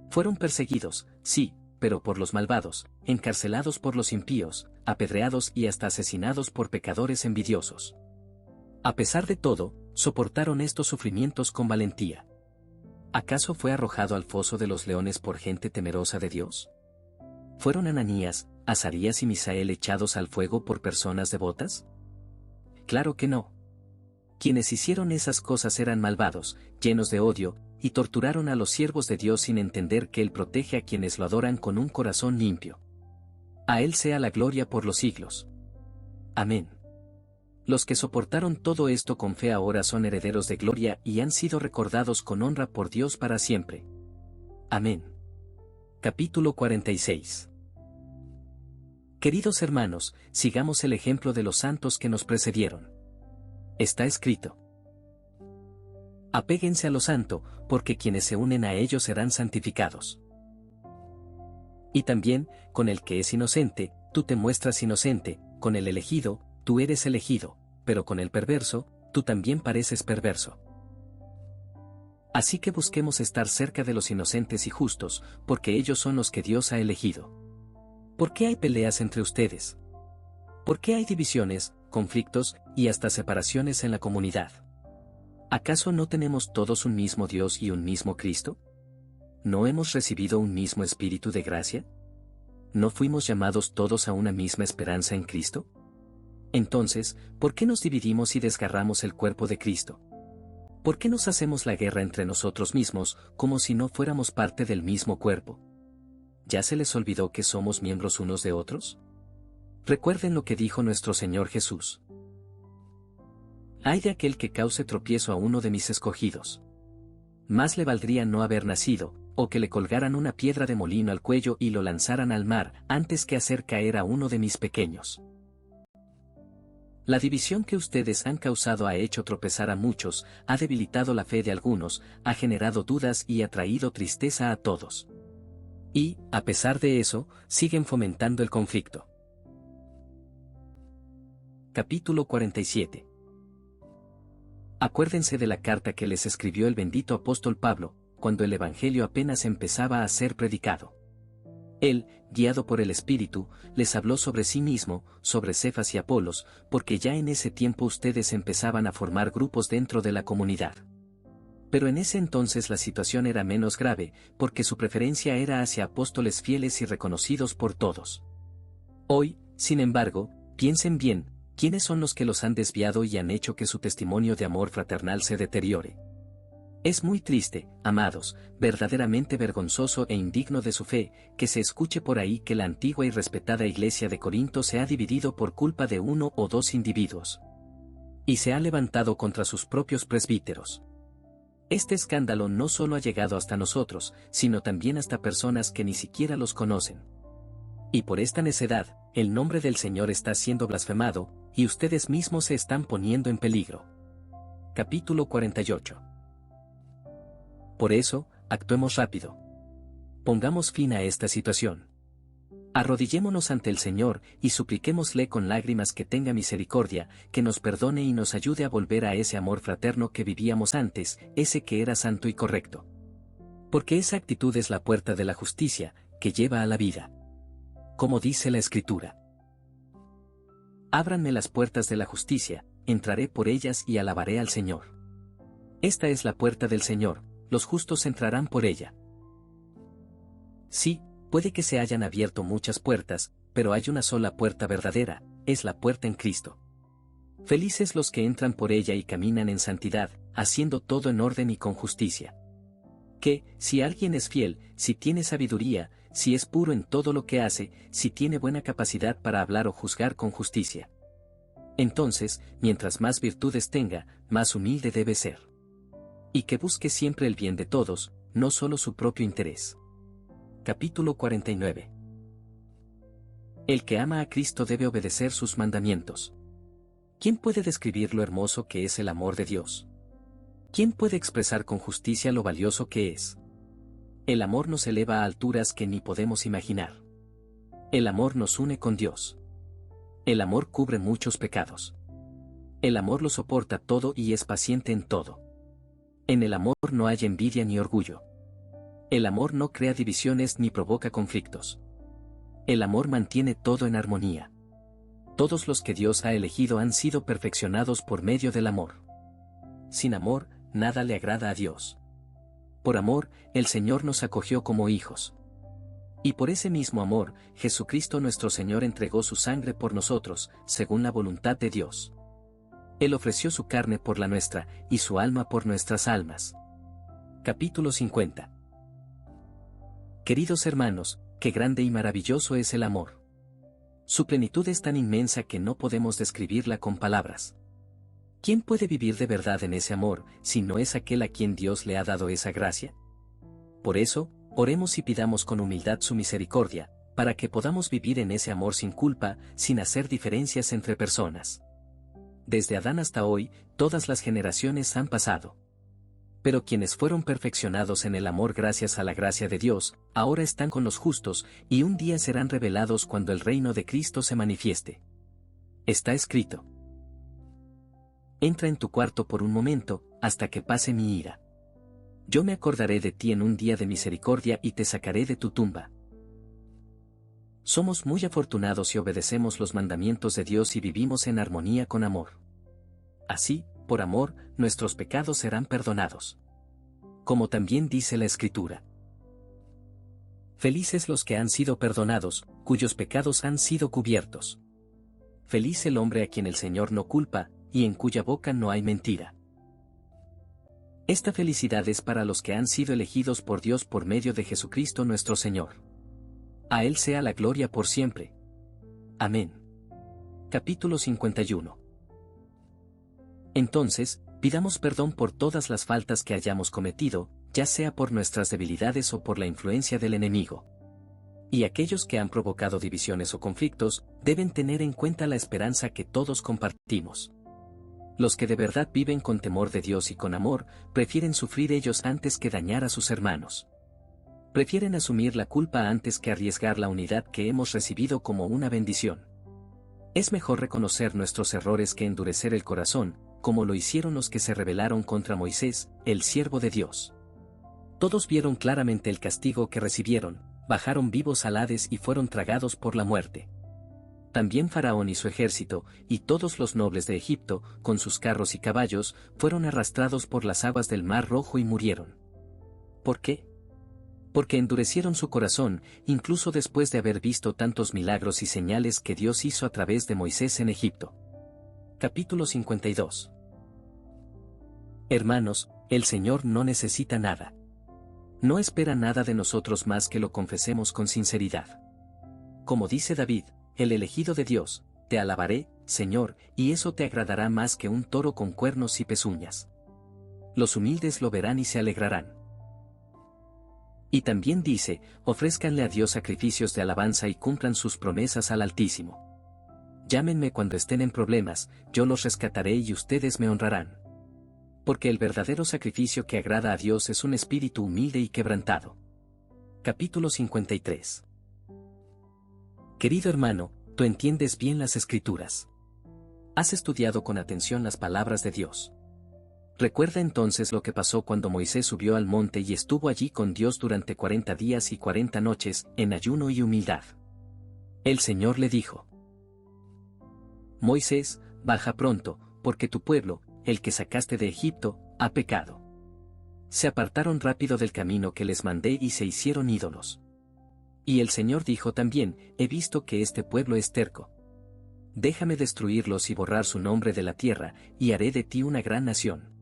Speaker 2: Fueron perseguidos, sí, pero por los malvados, encarcelados por los impíos, apedreados y hasta asesinados por pecadores envidiosos. A pesar de todo, soportaron estos sufrimientos con valentía. ¿Acaso fue arrojado al foso de los leones por gente temerosa de Dios? ¿Fueron Ananías, Azarías y Misael echados al fuego por personas devotas? Claro que no. Quienes hicieron esas cosas eran malvados, llenos de odio, y torturaron a los siervos de Dios sin entender que Él protege a quienes lo adoran con un corazón limpio. A Él sea la gloria por los siglos. Amén. Los que soportaron todo esto con fe ahora son herederos de gloria y han sido recordados con honra por Dios para siempre. Amén. Capítulo 46. Queridos hermanos, sigamos el ejemplo de los santos que nos precedieron. Está escrito: apéguense a lo santo, porque quienes se unen a ellos serán santificados. Y también, con el que es inocente, tú te muestras inocente; con el elegido, tú eres elegido; pero con el perverso, tú también pareces perverso. Así que busquemos estar cerca de los inocentes y justos, porque ellos son los que Dios ha elegido. ¿Por qué hay peleas entre ustedes? ¿Por qué hay divisiones, conflictos y hasta separaciones en la comunidad? ¿Acaso no tenemos todos un mismo Dios y un mismo Cristo? ¿No hemos recibido un mismo Espíritu de gracia? ¿No fuimos llamados todos a una misma esperanza en Cristo? Entonces, ¿por qué nos dividimos y desgarramos el cuerpo de Cristo? ¿Por qué nos hacemos la guerra entre nosotros mismos, como si no fuéramos parte del mismo cuerpo? ¿Ya se les olvidó que somos miembros unos de otros? Recuerden lo que dijo nuestro Señor Jesús. Ay de aquel que cause tropiezo a uno de mis escogidos. Más le valdría no haber nacido, o que le colgaran una piedra de molino al cuello y lo lanzaran al mar, antes que hacer caer a uno de mis pequeños. La división que ustedes han causado ha hecho tropezar a muchos, ha debilitado la fe de algunos, ha generado dudas y ha traído tristeza a todos. Y, a pesar de eso, siguen fomentando el conflicto. Capítulo 47. Acuérdense de la carta que les escribió el bendito apóstol Pablo, cuando el Evangelio apenas empezaba a ser predicado. Él, guiado por el Espíritu, les habló sobre sí mismo, sobre Cefas y Apolos, porque ya en ese tiempo ustedes empezaban a formar grupos dentro de la comunidad. Pero en ese entonces la situación era menos grave, porque su preferencia era hacia apóstoles fieles y reconocidos por todos. Hoy, sin embargo, piensen bien, ¿quiénes son los que los han desviado y han hecho que su testimonio de amor fraternal se deteriore? Es muy triste, amados, verdaderamente vergonzoso e indigno de su fe, que se escuche por ahí que la antigua y respetada iglesia de Corinto se ha dividido por culpa de uno o dos individuos. Y se ha levantado contra sus propios presbíteros. Este escándalo no solo ha llegado hasta nosotros, sino también hasta personas que ni siquiera los conocen. Y por esta necedad, el nombre del Señor está siendo blasfemado, y ustedes mismos se están poniendo en peligro. Capítulo 48. Por eso, actuemos rápido. Pongamos fin a esta situación. Arrodillémonos ante el Señor y supliquémosle con lágrimas que tenga misericordia, que nos perdone y nos ayude a volver a ese amor fraterno que vivíamos antes, ese que era santo y correcto. Porque esa actitud es la puerta de la justicia, que lleva a la vida. Como dice la Escritura. Ábranme las puertas de la justicia, entraré por ellas y alabaré al Señor. Esta es la puerta del Señor, los justos entrarán por ella. Sí, puede que se hayan abierto muchas puertas, pero hay una sola puerta verdadera, es la puerta en Cristo. Felices los que entran por ella y caminan en santidad, haciendo todo en orden y con justicia. Que, si alguien es fiel, si tiene sabiduría, si es puro en todo lo que hace, si tiene buena capacidad para hablar o juzgar con justicia. Entonces, mientras más virtudes tenga, más humilde debe ser. Y que busque siempre el bien de todos, no solo su propio interés. Capítulo 49. El que ama a Cristo debe obedecer sus mandamientos. ¿Quién puede describir lo hermoso que es el amor de Dios? ¿Quién puede expresar con justicia lo valioso que es? El amor nos eleva a alturas que ni podemos imaginar. El amor nos une con Dios. El amor cubre muchos pecados. El amor lo soporta todo y es paciente en todo. En el amor no hay envidia ni orgullo. El amor no crea divisiones ni provoca conflictos. El amor mantiene todo en armonía. Todos los que Dios ha elegido han sido perfeccionados por medio del amor. Sin amor, nada le agrada a Dios. Por amor, el Señor nos acogió como hijos. Y por ese mismo amor, Jesucristo nuestro Señor entregó su sangre por nosotros, según la voluntad de Dios. Él ofreció su carne por la nuestra, y su alma por nuestras almas. Capítulo 50. Queridos hermanos, qué grande y maravilloso es el amor. Su plenitud es tan inmensa que no podemos describirla con palabras. ¿Quién puede vivir de verdad en ese amor, si no es aquel a quien Dios le ha dado esa gracia? Por eso, oremos y pidamos con humildad su misericordia, para que podamos vivir en ese amor sin culpa, sin hacer diferencias entre personas. Desde Adán hasta hoy, todas las generaciones han pasado. Pero quienes fueron perfeccionados en el amor gracias a la gracia de Dios, ahora están con los justos, y un día serán revelados cuando el reino de Cristo se manifieste. Está escrito. Entra en tu cuarto por un momento, hasta que pase mi ira. Yo me acordaré de ti en un día de misericordia y te sacaré de tu tumba. Somos muy afortunados si obedecemos los mandamientos de Dios y vivimos en armonía con amor. Así, por amor, nuestros pecados serán perdonados. Como también dice la Escritura. Felices los que han sido perdonados, cuyos pecados han sido cubiertos. Feliz el hombre a quien el Señor no culpa, y en cuya boca no hay mentira. Esta felicidad es para los que han sido elegidos por Dios por medio de Jesucristo nuestro Señor. A Él sea la gloria por siempre. Amén. Capítulo 51. Entonces, pidamos perdón por todas las faltas que hayamos cometido, ya sea por nuestras debilidades o por la influencia del enemigo. Y aquellos que han provocado divisiones o conflictos, deben tener en cuenta la esperanza que todos compartimos. Los que de verdad viven con temor de Dios y con amor, prefieren sufrir ellos antes que dañar a sus hermanos. Prefieren asumir la culpa antes que arriesgar la unidad que hemos recibido como una bendición. Es mejor reconocer nuestros errores que endurecer el corazón, como lo hicieron los que se rebelaron contra Moisés, el siervo de Dios. Todos vieron claramente el castigo que recibieron, bajaron vivos al Hades y fueron tragados por la muerte. También Faraón y su ejército, y todos los nobles de Egipto, con sus carros y caballos, fueron arrastrados por las aguas del Mar Rojo y murieron. ¿Por qué? Porque endurecieron su corazón, incluso después de haber visto tantos milagros y señales que Dios hizo a través de Moisés en Egipto. Capítulo 52. Hermanos, el Señor no necesita nada. No espera nada de nosotros más que lo confesemos con sinceridad. Como dice David, el elegido de Dios, te alabaré, Señor, y eso te agradará más que un toro con cuernos y pezuñas. Los humildes lo verán y se alegrarán. Y también dice, ofrézcanle a Dios sacrificios de alabanza y cumplan sus promesas al Altísimo. Llámenme cuando estén en problemas, yo los rescataré y ustedes me honrarán. Porque el verdadero sacrificio que agrada a Dios es un espíritu humilde y quebrantado. Capítulo 53. Querido hermano, tú entiendes bien las Escrituras. Has estudiado con atención las palabras de Dios. Recuerda entonces lo que pasó cuando Moisés subió al monte y estuvo allí con Dios durante 40 días y 40 noches, en ayuno y humildad. El Señor le dijo: Moisés, baja pronto, porque tu pueblo, el que sacaste de Egipto, ha pecado. Se apartaron rápido del camino que les mandé y se hicieron ídolos. Y el Señor dijo también: he visto que este pueblo es terco. Déjame destruirlos y borrar su nombre de la tierra, y haré de ti una gran nación.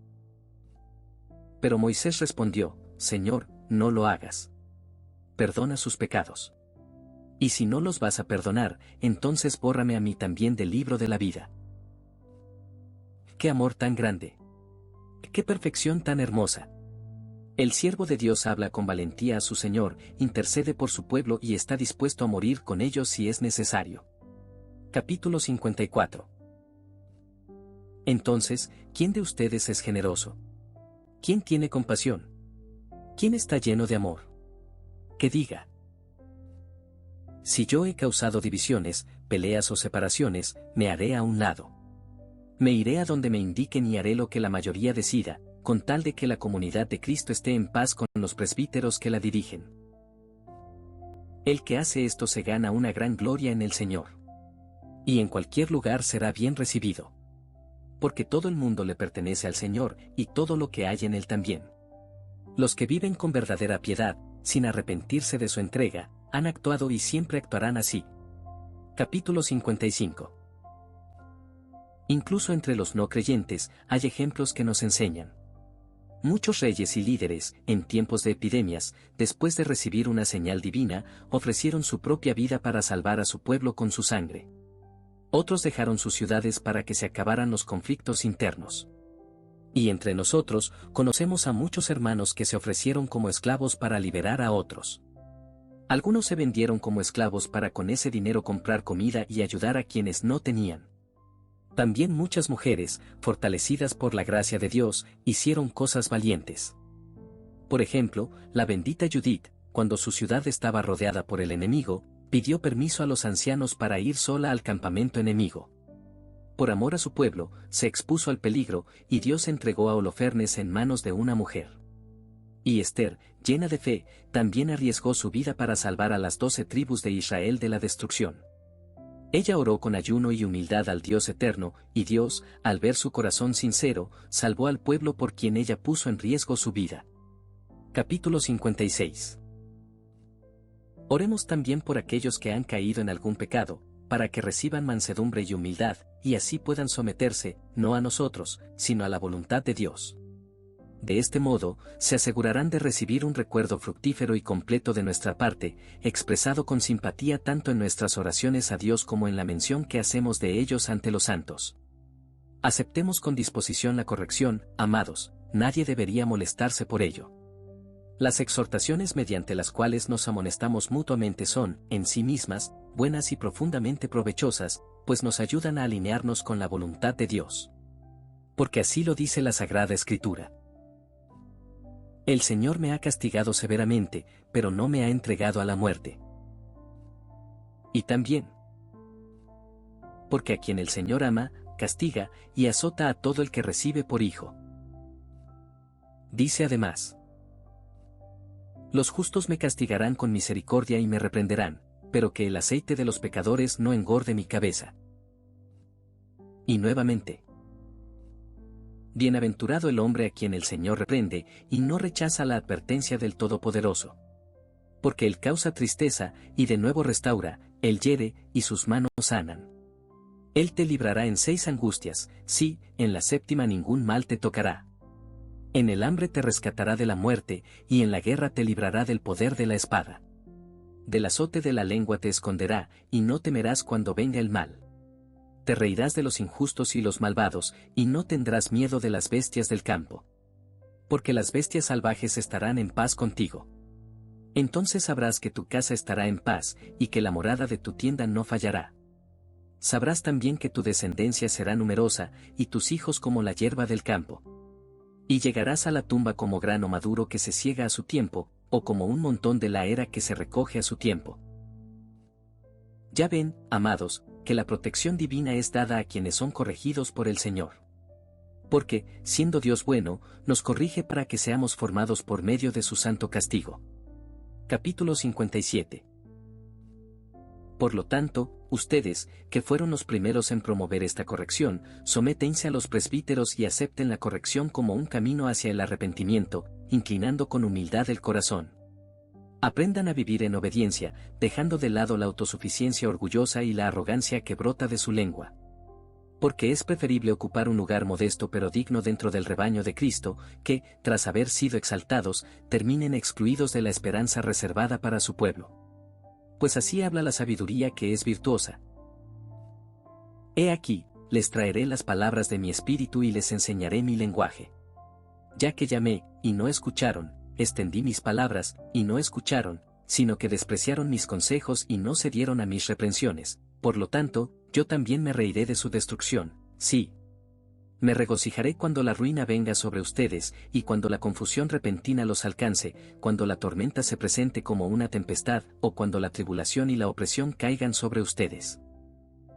Speaker 2: Pero Moisés respondió: Señor, no lo hagas. Perdona sus pecados. Y si no los vas a perdonar, entonces bórrame a mí también del libro de la vida. ¡Qué amor tan grande! ¡Qué perfección tan hermosa! El siervo de Dios habla con valentía a su Señor, intercede por su pueblo y está dispuesto a morir con ellos si es necesario. Capítulo 54. Entonces, ¿quién de ustedes es generoso? ¿Quién tiene compasión? ¿Quién está lleno de amor? Que diga: si yo he causado divisiones, peleas o separaciones, me haré a un lado. Me iré a donde me indiquen y haré lo que la mayoría decida, con tal de que la comunidad de Cristo esté en paz con los presbíteros que la dirigen. El que hace esto se gana una gran gloria en el Señor. Y en cualquier lugar será bien recibido. Porque todo el mundo le pertenece al Señor, y todo lo que hay en él también. Los que viven con verdadera piedad, sin arrepentirse de su entrega, han actuado y siempre actuarán así. Capítulo 55. Incluso entre los no creyentes, hay ejemplos que nos enseñan. Muchos reyes y líderes, en tiempos de epidemias, después de recibir una señal divina, ofrecieron su propia vida para salvar a su pueblo con su sangre. Otros dejaron sus ciudades para que se acabaran los conflictos internos. Y entre nosotros, conocemos a muchos hermanos que se ofrecieron como esclavos para liberar a otros. Algunos se vendieron como esclavos para con ese dinero comprar comida y ayudar a quienes no tenían. También muchas mujeres, fortalecidas por la gracia de Dios, hicieron cosas valientes. Por ejemplo, la bendita Judith, cuando su ciudad estaba rodeada por el enemigo, pidió permiso a los ancianos para ir sola al campamento enemigo. Por amor a su pueblo, se expuso al peligro, y Dios entregó a Holofernes en manos de una mujer. Y Esther, llena de fe, también arriesgó su vida para salvar a las 12 tribus de Israel de la destrucción. Ella oró con ayuno y humildad al Dios eterno, y Dios, al ver su corazón sincero, salvó al pueblo por quien ella puso en riesgo su vida. Capítulo 56. Oremos también por aquellos que han caído en algún pecado, para que reciban mansedumbre y humildad, y así puedan someterse, no a nosotros, sino a la voluntad de Dios. De este modo, se asegurarán de recibir un recuerdo fructífero y completo de nuestra parte, expresado con simpatía tanto en nuestras oraciones a Dios como en la mención que hacemos de ellos ante los santos. Aceptemos con disposición la corrección, amados, nadie debería molestarse por ello. Las exhortaciones mediante las cuales nos amonestamos mutuamente son, en sí mismas, buenas y profundamente provechosas, pues nos ayudan a alinearnos con la voluntad de Dios. Porque así lo dice la Sagrada Escritura. El Señor me ha castigado severamente, pero no me ha entregado a la muerte. Y también, porque a quien el Señor ama, castiga, y azota a todo el que recibe por hijo. Dice además: los justos me castigarán con misericordia y me reprenderán, pero que el aceite de los pecadores no engorde mi cabeza. Y nuevamente: bienaventurado el hombre a quien el Señor reprende, y no rechaza la advertencia del Todopoderoso. Porque él causa tristeza, y de nuevo restaura, él hiere, y sus manos sanan. Él te librará en 6 angustias, sí, en la 7ª ningún mal te tocará. En el hambre te rescatará de la muerte, y en la guerra te librará del poder de la espada. Del azote de la lengua te esconderá, y no temerás cuando venga el mal. Te reirás de los injustos y los malvados, y no tendrás miedo de las bestias del campo. Porque las bestias salvajes estarán en paz contigo. Entonces sabrás que tu casa estará en paz, y que la morada de tu tienda no fallará. Sabrás también que tu descendencia será numerosa, y tus hijos como la hierba del campo. Y llegarás a la tumba como grano maduro que se siega a su tiempo, o como un montón de la era que se recoge a su tiempo. Ya ven, amados, que la protección divina es dada a quienes son corregidos por el Señor. Porque, siendo Dios bueno, nos corrige para que seamos formados por medio de su santo castigo. Capítulo 57. Por lo tanto, ustedes, que fueron los primeros en promover esta corrección, sométense a los presbíteros y acepten la corrección como un camino hacia el arrepentimiento, inclinando con humildad el corazón. Aprendan a vivir en obediencia, dejando de lado la autosuficiencia orgullosa y la arrogancia que brota de su lengua. Porque es preferible ocupar un lugar modesto pero digno dentro del rebaño de Cristo, que, tras haber sido exaltados, terminen excluidos de la esperanza reservada para su pueblo. Pues así habla la sabiduría que es virtuosa. He aquí, les traeré las palabras de mi espíritu y les enseñaré mi lenguaje. Ya que llamé, y no escucharon, extendí mis palabras, y no escucharon, sino que despreciaron mis consejos y no cedieron a mis reprensiones, por lo tanto, yo también me reiré de su destrucción, sí. Me regocijaré cuando la ruina venga sobre ustedes, y cuando la confusión repentina los alcance, cuando la tormenta se presente como una tempestad, o cuando la tribulación y la opresión caigan sobre ustedes.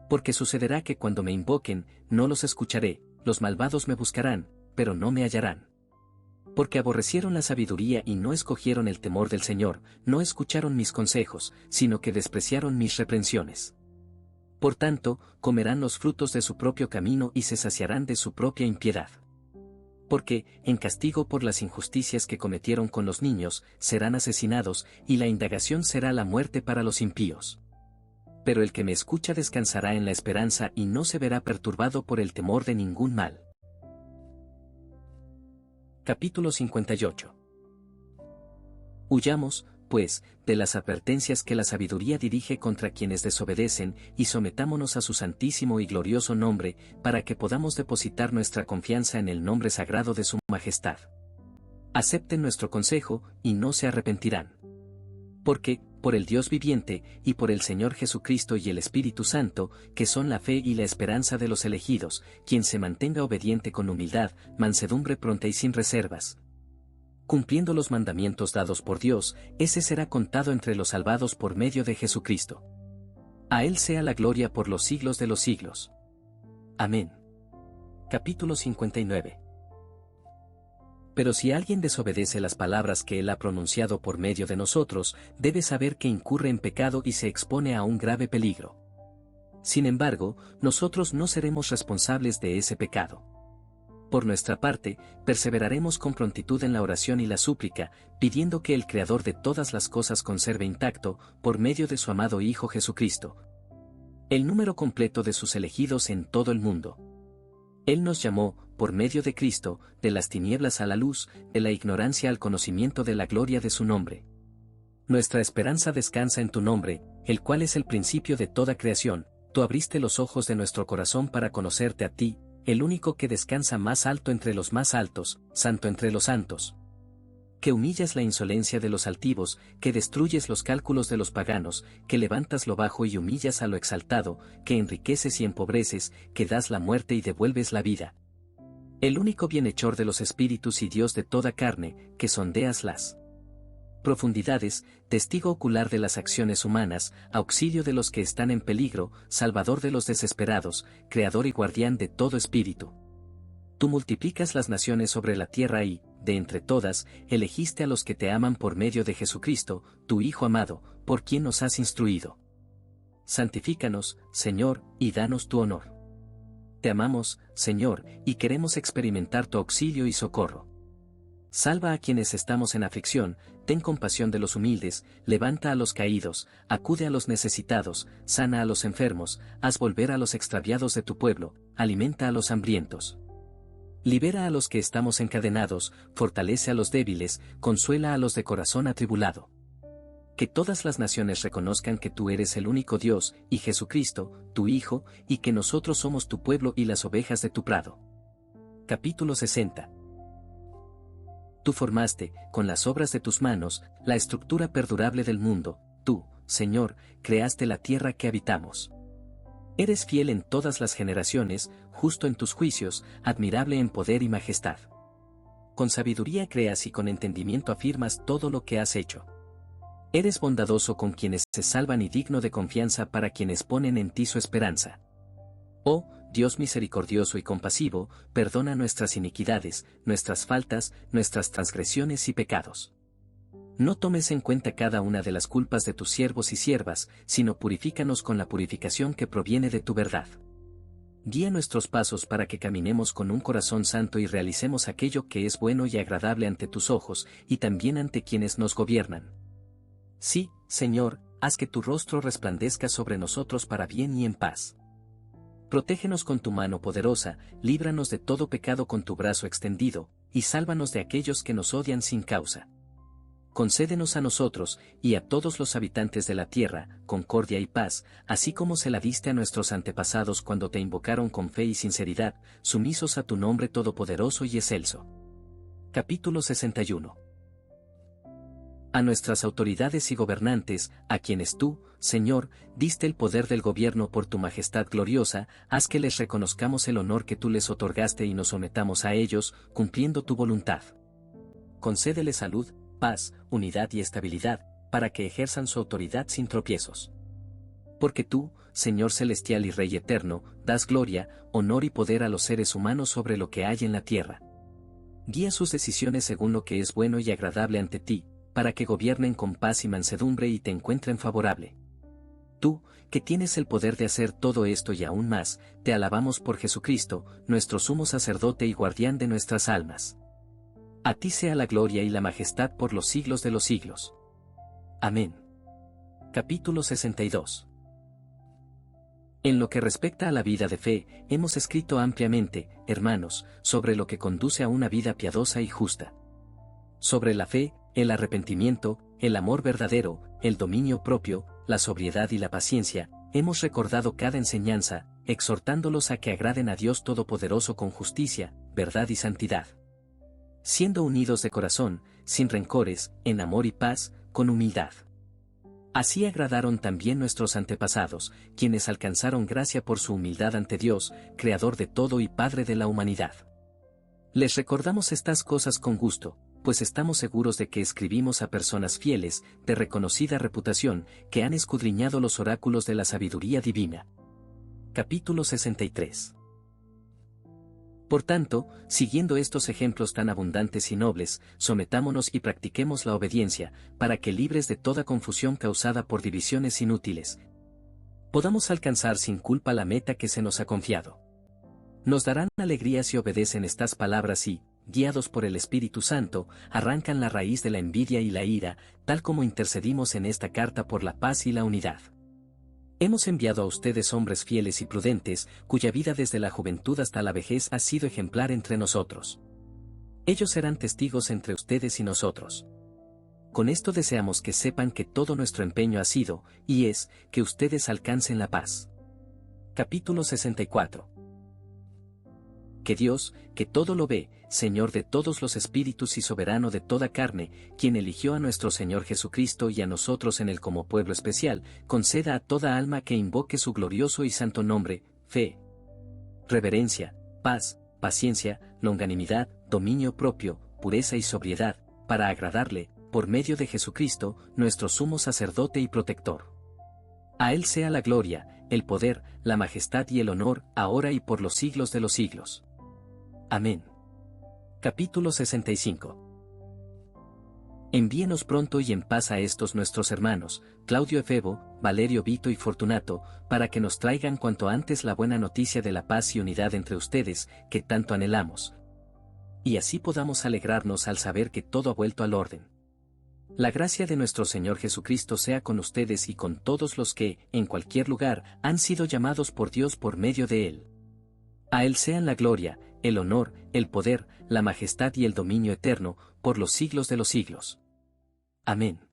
Speaker 2: Porque sucederá que cuando me invoquen, no los escucharé, los malvados me buscarán, pero no me hallarán. Porque aborrecieron la sabiduría y no escogieron el temor del Señor, no escucharon mis consejos, sino que despreciaron mis reprensiones. Por tanto, comerán los frutos de su propio camino y se saciarán de su propia impiedad. Porque, en castigo por las injusticias que cometieron con los niños, serán asesinados, y la indagación será la muerte para los impíos. Pero el que me escucha descansará en la esperanza y no se verá perturbado por el temor de ningún mal. Capítulo 58. Huyamos, pues, de las advertencias que la sabiduría dirige contra quienes desobedecen, y sometámonos a su santísimo y glorioso nombre, para que podamos depositar nuestra confianza en el nombre sagrado de su majestad. Acepten nuestro consejo, y no se arrepentirán. Porque, por el Dios viviente, y por el Señor Jesucristo y el Espíritu Santo, que son la fe y la esperanza de los elegidos, quien se mantenga obediente con humildad, mansedumbre pronta y sin reservas, cumpliendo los mandamientos dados por Dios, ese será contado entre los salvados por medio de Jesucristo. A Él sea la gloria por los siglos de los siglos. Amén. Capítulo 59. Pero si alguien desobedece las palabras que Él ha pronunciado por medio de nosotros, debe saber que incurre en pecado y se expone a un grave peligro. Sin embargo, nosotros no seremos responsables de ese pecado. Por nuestra parte, perseveraremos con prontitud en la oración y la súplica, pidiendo que el Creador de todas las cosas conserve intacto, por medio de su amado Hijo Jesucristo, el número completo de sus elegidos en todo el mundo. Él nos llamó, por medio de Cristo, de las tinieblas a la luz, de la ignorancia al conocimiento de la gloria de su nombre. Nuestra esperanza descansa en tu nombre, el cual es el principio de toda creación. Tú abriste los ojos de nuestro corazón para conocerte a ti, el único que descansa más alto entre los más altos, santo entre los santos. Que humillas la insolencia de los altivos, que destruyes los cálculos de los paganos, que levantas lo bajo y humillas a lo exaltado, que enriqueces y empobreces, que das la muerte y devuelves la vida. El único bienhechor de los espíritus y Dios de toda carne, que sondeas las profundidades, testigo ocular de las acciones humanas, auxilio de los que están en peligro, salvador de los desesperados, creador y guardián de todo espíritu. Tú multiplicas las naciones sobre la tierra y, de entre todas, elegiste a los que te aman por medio de Jesucristo, tu Hijo amado, por quien nos has instruido. Santifícanos, Señor, y danos tu honor. Te amamos, Señor, y queremos experimentar tu auxilio y socorro. Salva a quienes estamos en aflicción, ten compasión de los humildes, levanta a los caídos, acude a los necesitados, sana a los enfermos, haz volver a los extraviados de tu pueblo, alimenta a los hambrientos. Libera a los que estamos encadenados, fortalece a los débiles, consuela a los de corazón atribulado. Que todas las naciones reconozcan que tú eres el único Dios, y Jesucristo, tu Hijo, y que nosotros somos tu pueblo y las ovejas de tu prado. Capítulo 60. Tú formaste, con las obras de tus manos, la estructura perdurable del mundo. Tú, Señor, creaste la tierra que habitamos. Eres fiel en todas las generaciones, justo en tus juicios, admirable en poder y majestad. Con sabiduría creas y con entendimiento afirmas todo lo que has hecho. Eres bondadoso con quienes se salvan y digno de confianza para quienes ponen en ti su esperanza. Oh, Dios misericordioso y compasivo, perdona nuestras iniquidades, nuestras faltas, nuestras transgresiones y pecados. No tomes en cuenta cada una de las culpas de tus siervos y siervas, sino purifícanos con la purificación que proviene de tu verdad. Guía nuestros pasos para que caminemos con un corazón santo y realicemos aquello que es bueno y agradable ante tus ojos, y también ante quienes nos gobiernan. Sí, Señor, haz que tu rostro resplandezca sobre nosotros para bien y en paz. Protégenos con tu mano poderosa, líbranos de todo pecado con tu brazo extendido, y sálvanos de aquellos que nos odian sin causa. Concédenos a nosotros, y a todos los habitantes de la tierra, concordia y paz, así como se la diste a nuestros antepasados cuando te invocaron con fe y sinceridad, sumisos a tu nombre todopoderoso y excelso. Capítulo 61. A nuestras autoridades y gobernantes, a quienes tú, Señor, diste el poder del gobierno por tu majestad gloriosa, haz que les reconozcamos el honor que tú les otorgaste y nos sometamos a ellos, cumpliendo tu voluntad. Concédele salud, paz, unidad y estabilidad, para que ejerzan su autoridad sin tropiezos. Porque tú, Señor celestial y Rey eterno, das gloria, honor y poder a los seres humanos sobre lo que hay en la tierra. Guía sus decisiones según lo que es bueno y agradable ante ti, para que gobiernen con paz y mansedumbre y te encuentren favorable. Tú, que tienes el poder de hacer todo esto y aún más, te alabamos por Jesucristo, nuestro sumo sacerdote y guardián de nuestras almas. A ti sea la gloria y la majestad por los siglos de los siglos. Amén. Capítulo 62. En lo que respecta a la vida de fe, hemos escrito ampliamente, hermanos, sobre lo que conduce a una vida piadosa y justa. Sobre la fe, el arrepentimiento, el amor verdadero, el dominio propio, la sobriedad y la paciencia, hemos recordado cada enseñanza, exhortándolos a que agraden a Dios Todopoderoso con justicia, verdad y santidad. Siendo unidos de corazón, sin rencores, en amor y paz, con humildad. Así agradaron también nuestros antepasados, quienes alcanzaron gracia por su humildad ante Dios, Creador de todo y Padre de la humanidad. Les recordamos estas cosas con gusto, pues estamos seguros de que escribimos a personas fieles, de reconocida reputación, que han escudriñado los oráculos de la sabiduría divina. Capítulo 63. Por tanto, siguiendo estos ejemplos tan abundantes y nobles, sometámonos y practiquemos la obediencia, para que libres de toda confusión causada por divisiones inútiles, podamos alcanzar sin culpa la meta que se nos ha confiado. Nos darán alegría si obedecen estas palabras y, guiados por el Espíritu Santo, arrancan la raíz de la envidia y la ira, tal como intercedimos en esta carta por la paz y la unidad. Hemos enviado a ustedes hombres fieles y prudentes, cuya vida desde la juventud hasta la vejez ha sido ejemplar entre nosotros. Ellos serán testigos entre ustedes y nosotros. Con esto deseamos que sepan que todo nuestro empeño ha sido, y es, que ustedes alcancen la paz. Capítulo 64. Que Dios, que todo lo ve, Señor de todos los espíritus y soberano de toda carne, quien eligió a nuestro Señor Jesucristo y a nosotros en él como pueblo especial, conceda a toda alma que invoque su glorioso y santo nombre, fe, reverencia, paz, paciencia, longanimidad, dominio propio, pureza y sobriedad, para agradarle, por medio de Jesucristo, nuestro sumo sacerdote y protector. A él sea la gloria, el poder, la majestad y el honor, ahora y por los siglos de los siglos. Amén. Capítulo 65. Envíenos pronto y en paz a estos nuestros hermanos, Claudio Efebo, Valerio Vito y Fortunato, para que nos traigan cuanto antes la buena noticia de la paz y unidad entre ustedes, que tanto anhelamos. Y así podamos alegrarnos al saber que todo ha vuelto al orden. La gracia de nuestro Señor Jesucristo sea con ustedes y con todos los que, en cualquier lugar, han sido llamados por Dios por medio de Él. A Él sean la gloria, el honor, el poder, la majestad y el dominio eterno, por los siglos de los siglos. Amén.